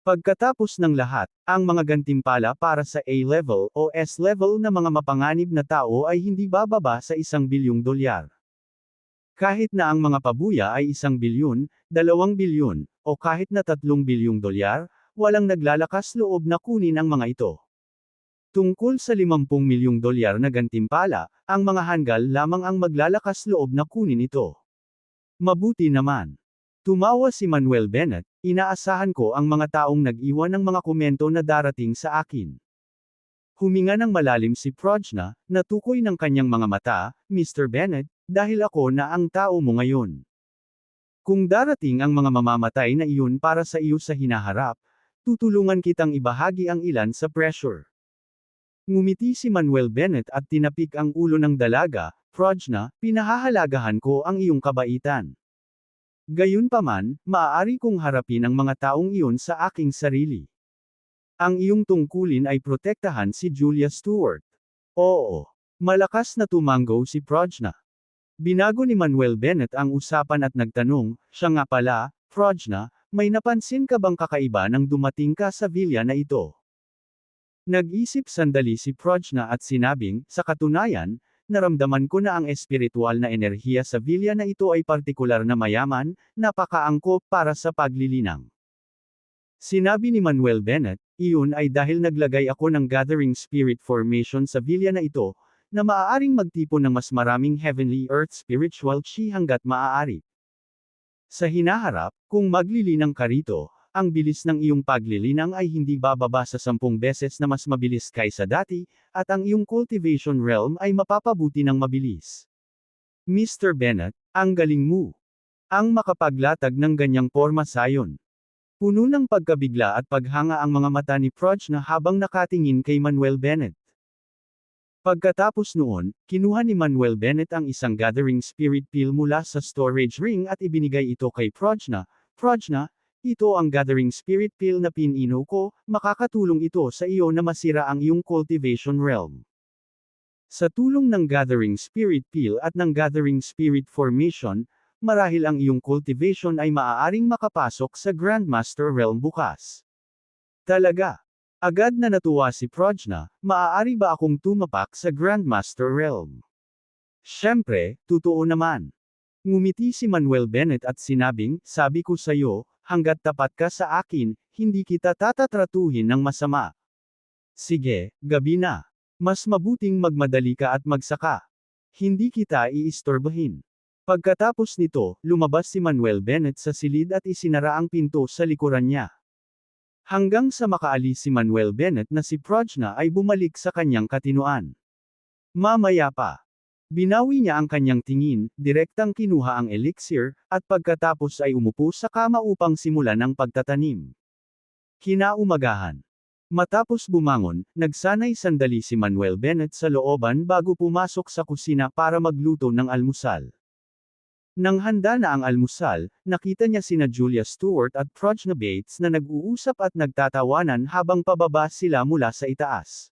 Pagkatapos ng lahat, ang mga gantimpala para sa A-level o S-level na mga mapanganib na tao ay hindi bababa sa $1 bilyon. Kahit na ang mga pabuya ay 1 bilyon, 2 bilyon, o kahit na $3 bilyong, walang naglalakas loob na kunin ang mga ito. Tungkol sa $50 milyong na gantimpala, ang mga hanggal lamang ang maglalakas loob na kunin ito. Mabuti naman. Tumawa si Manuel Bennett, inaasahan ko ang mga taong nag-iwan ng mga komento na darating sa akin. Huminga ng malalim si Prajna, natukoy ng kanyang mga mata, Mr. Bennett, dahil ako na ang tao mo ngayon. Kung darating ang mga mamamatay na iyon para sa iyo sa hinaharap, tutulungan kitang ibahagi ang ilan sa pressure. Ngumiti si Manuel Bennett at tinapik ang ulo ng dalaga, Prajna, pinahahalagahan ko ang iyong kabaitan. Gayunpaman, maaari kong harapin ang mga taong iyon sa aking sarili. Ang iyong tungkulin ay protektahan si Julia Stewart. Oo. Malakas na tumango si Prajna. Binago ni Manuel Bennett ang usapan at nagtanong, siya nga pala, Prajna, may napansin ka bang kakaiba nang dumating ka sa villa na ito? Nag-isip sandali si Prajna at sinabing, sa katunayan, naramdaman ko na ang espiritual na enerhiya sa villa na ito ay partikular na mayaman, napakaangkop para sa paglilinang. Sinabi ni Manuel Bennett, iyon ay dahil naglagay ako ng gathering spirit formation sa villa na ito, na maaaring magtipon ng mas maraming heavenly earth spiritual chi hanggat maaari. Sa hinaharap, kung maglilinang ka rito, ang bilis ng iyong paglilinang ay hindi bababa sa 10 beses na mas mabilis kaysa dati, at ang iyong cultivation realm ay mapapabuti ng mabilis. Mr. Bennett, ang galing mo. Ang makapaglatag ng ganyang porma sayon. Puno ng pagkabigla at paghanga ang mga mata ni Prajna habang nakatingin kay Manuel Bennett. Pagkatapos noon, kinuha ni Manuel Bennett ang isang gathering spirit pill mula sa storage ring at ibinigay ito kay Prajna. Prajna, ito ang gathering spirit pill na pinino ko, makakatulong ito sa iyo na masira ang iyong cultivation realm. Sa tulong ng gathering spirit pill at ng gathering spirit formation, marahil ang iyong cultivation ay maaaring makapasok sa Grandmaster realm bukas. Talaga. Agad na natuwa si Prajna, maaari ba akong tumapak sa Grandmaster realm? Siyempre, totoo naman. Ngumiti si Manuel Bennett at sinabing, sabi ko sa iyo, hanggat tapat ka sa akin, hindi kita tatatratuhin ng masama. Sige, gabi na. Mas mabuting magmadali ka at magsaka. Hindi kita iistorbahin. Pagkatapos nito, lumabas si Manuel Bennett sa silid at isinara ang pinto sa likuran niya. Hanggang sa makaalis si Manuel Bennett na si Prajna ay bumalik sa kanyang katinoan. Mamaya pa. Binawi niya ang kanyang tingin, direktang kinuha ang elixir, at pagkatapos ay umupo sa kama upang simulan ang pagtatanim. Kinaumagahan. Matapos bumangon, nagsanay sandali si Manuel Bennett sa looban bago pumasok sa kusina para magluto ng almusal. Nang handa na ang almusal, nakita niya sina Julia Stewart at Prajna Bates na nag-uusap at nagtatawanan habang pababa sila mula sa itaas.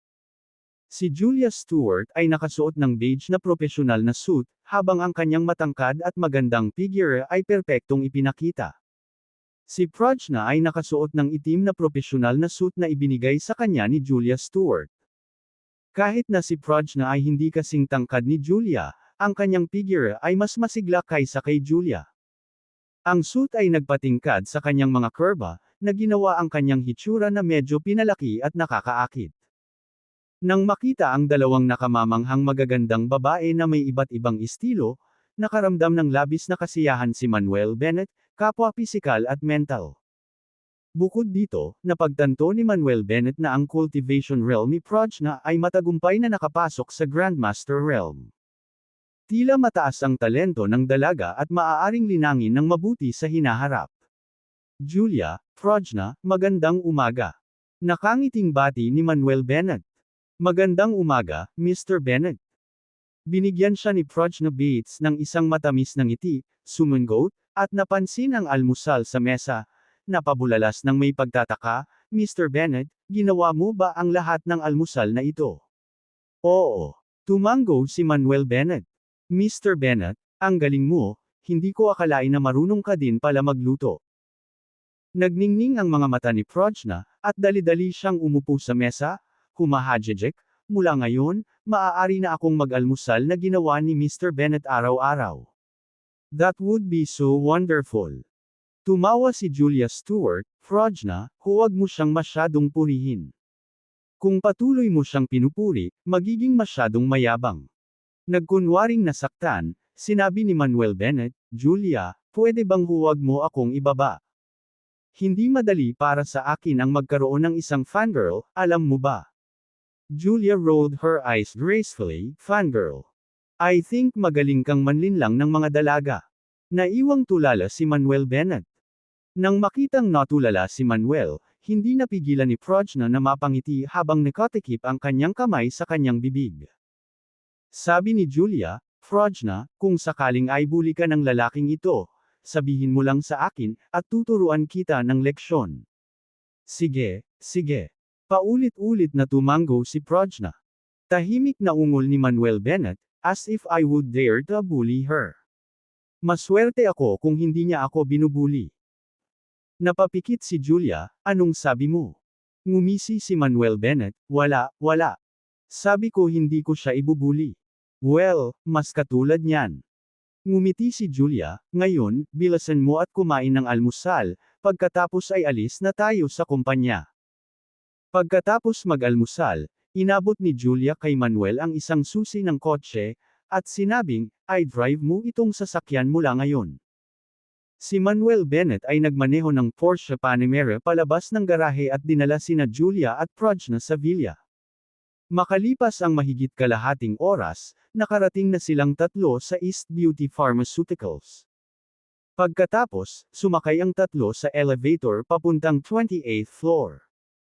Si Julia Stewart ay nakasuot ng beige na profesional na suit, habang ang kanyang matangkad at magandang figure ay perpektong ipinakita. Si Prajna ay nakasuot ng itim na profesional na suit na ibinigay sa kanya ni Julia Stewart. Kahit na si Prajna ay hindi kasing tangkad ni Julia, ang kanyang figure ay mas masigla kaysa kay Julia. Ang suit ay nagpatingkad sa kanyang mga kurba, na ginawa ang kanyang hitsura na medyo pinalaki at nakakaakit. Nang makita ang dalawang nakamamanghang magagandang babae na may iba't ibang estilo, nakaramdam ng labis na kasiyahan si Manuel Bennett, kapwa pisikal at mental. Bukod dito, napagtanto ni Manuel Bennett na ang cultivation realm ni Prajna ay matagumpay na nakapasok sa Grandmaster realm. Tila mataas ang talento ng dalaga at maaaring linangin ng mabuti sa hinaharap. Julia, Prajna, magandang umaga. Nakangiting bati ni Manuel Bennett. Magandang umaga, Mr. Bennett. Binigyan siya ni Prajna Bates ng isang matamis na ngiti, sumungot, at napansin ang almusal sa mesa. Napabulalas ng may pagtataka, Mr. Bennett, ginawa mo ba ang lahat ng almusal na ito? Oo. Tumango si Manuel Bennett. Mr. Bennett, ang galing mo, hindi ko akalain na marunong ka din pala magluto. Nagningning ang mga mata ni Prajna, at dali-dali siyang umupo sa mesa, humahajejek, mula ngayon, maaari na akong mag-almusal na ginawa ni Mr. Bennett araw-araw. That would be so wonderful. Tumawa si Julia Stewart, Prajna, huwag mo siyang masyadong purihin. Kung patuloy mo siyang pinupuri, magiging masyadong mayabang. Nagkunwaring nasaktan, sinabi ni Manuel Bennett, Julia, pwede bang huwag mo akong ibaba? Hindi madali para sa akin ang magkaroon ng isang fangirl, alam mo ba? Julia rolled her eyes gracefully, fangirl. I think magaling kang manlinlang ng mga dalaga. Naiwang tulala si Manuel Bennett. Nang makitang natulala si Manuel, hindi napigilan ni Prajna na mapangiti habang nakatikip ang kanyang kamay sa kanyang bibig. Sabi ni Julia, Prajna, kung sakaling ay bully ka ng lalaking ito, sabihin mo lang sa akin, at tuturuan kita ng leksyon. Sige, sige. Paulit-ulit na tumango si Prajna. Tahimik na ungol ni Manuel Bennett, as if I would dare to bully her. Maswerte ako kung hindi niya ako binubuli. Napapikit si Julia, anong sabi mo? Ngumisi si Manuel Bennett, wala. Sabi ko hindi ko siya ibubuli. Well, mas katulad niyan. Ngumiti si Julia, ngayon, bilasan mo at kumain ng almusal, pagkatapos ay alis na tayo sa kumpanya. Pagkatapos mag-almusal, inabot ni Julia kay Manuel ang isang susi ng kotse, at sinabing, I drive mo itong sasakyan mula ngayon. Si Manuel Bennett ay nagmaneho ng Porsche Panamera palabas ng garahe at dinala sina Julia at Prajna sa villa. Makalipas ang mahigit kalahating oras, nakarating na silang tatlo sa East Beauty Pharmaceuticals. Pagkatapos, sumakay ang tatlo sa elevator papuntang 28th floor.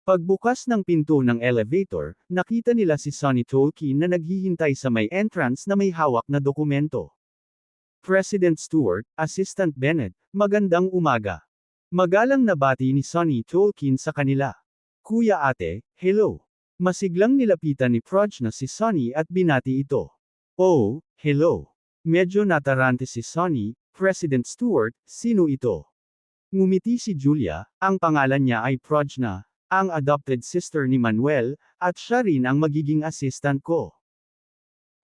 Pagbukas ng pinto ng elevator, nakita nila si Sonny Tolkien na naghihintay sa may entrance na may hawak na dokumento. President Stewart, Assistant Bennett, magandang umaga. Magalang na bati ni Sonny Tolkien sa kanila. Kuya ate, hello. Masiglang nilapitan ni Prajna si Sonny at binati ito. Oh, hello. Medyo natarante si Sonny, President Stewart, sino ito? Ngumiti si Julia, ang pangalan niya ay Prajna, ang adopted sister ni Manuel, at siya rin ang magiging assistant ko.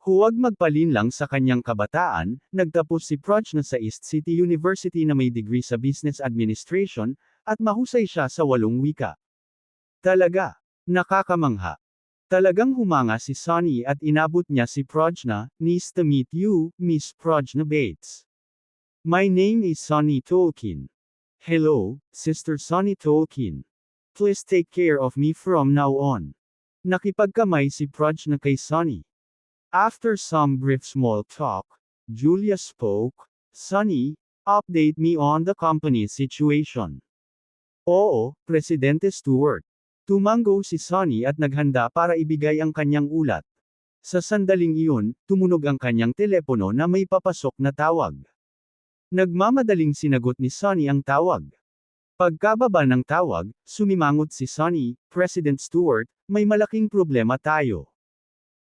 Huwag magpalinlang sa kanyang kabataan, nagtapos si Prajna sa East City University na may degree sa Business Administration, at mahusay siya sa 8 wika. Talaga, nakakamangha. Talagang humanga si Sonny at inabot niya si Prajna, nice to meet you, Miss Prajna Bates. My name is Sonny Tolkien. Hello, Sister Sonny Tolkien. Please take care of me from now on. Nakipagkamay si Prajna kay Sonny. After some brief small talk, Julia spoke, Sonny, update me on the company's situation. Oo, Presidente Stewart. Tumango si Sonny at naghanda para ibigay ang kanyang ulat. Sa sandaling iyon, tumunog ang kanyang telepono na may papasok na tawag. Nagmamadaling sinagot ni Sonny ang tawag. Pagkababa ng tawag, sumimangot si Sonny, President Stewart, may malaking problema tayo.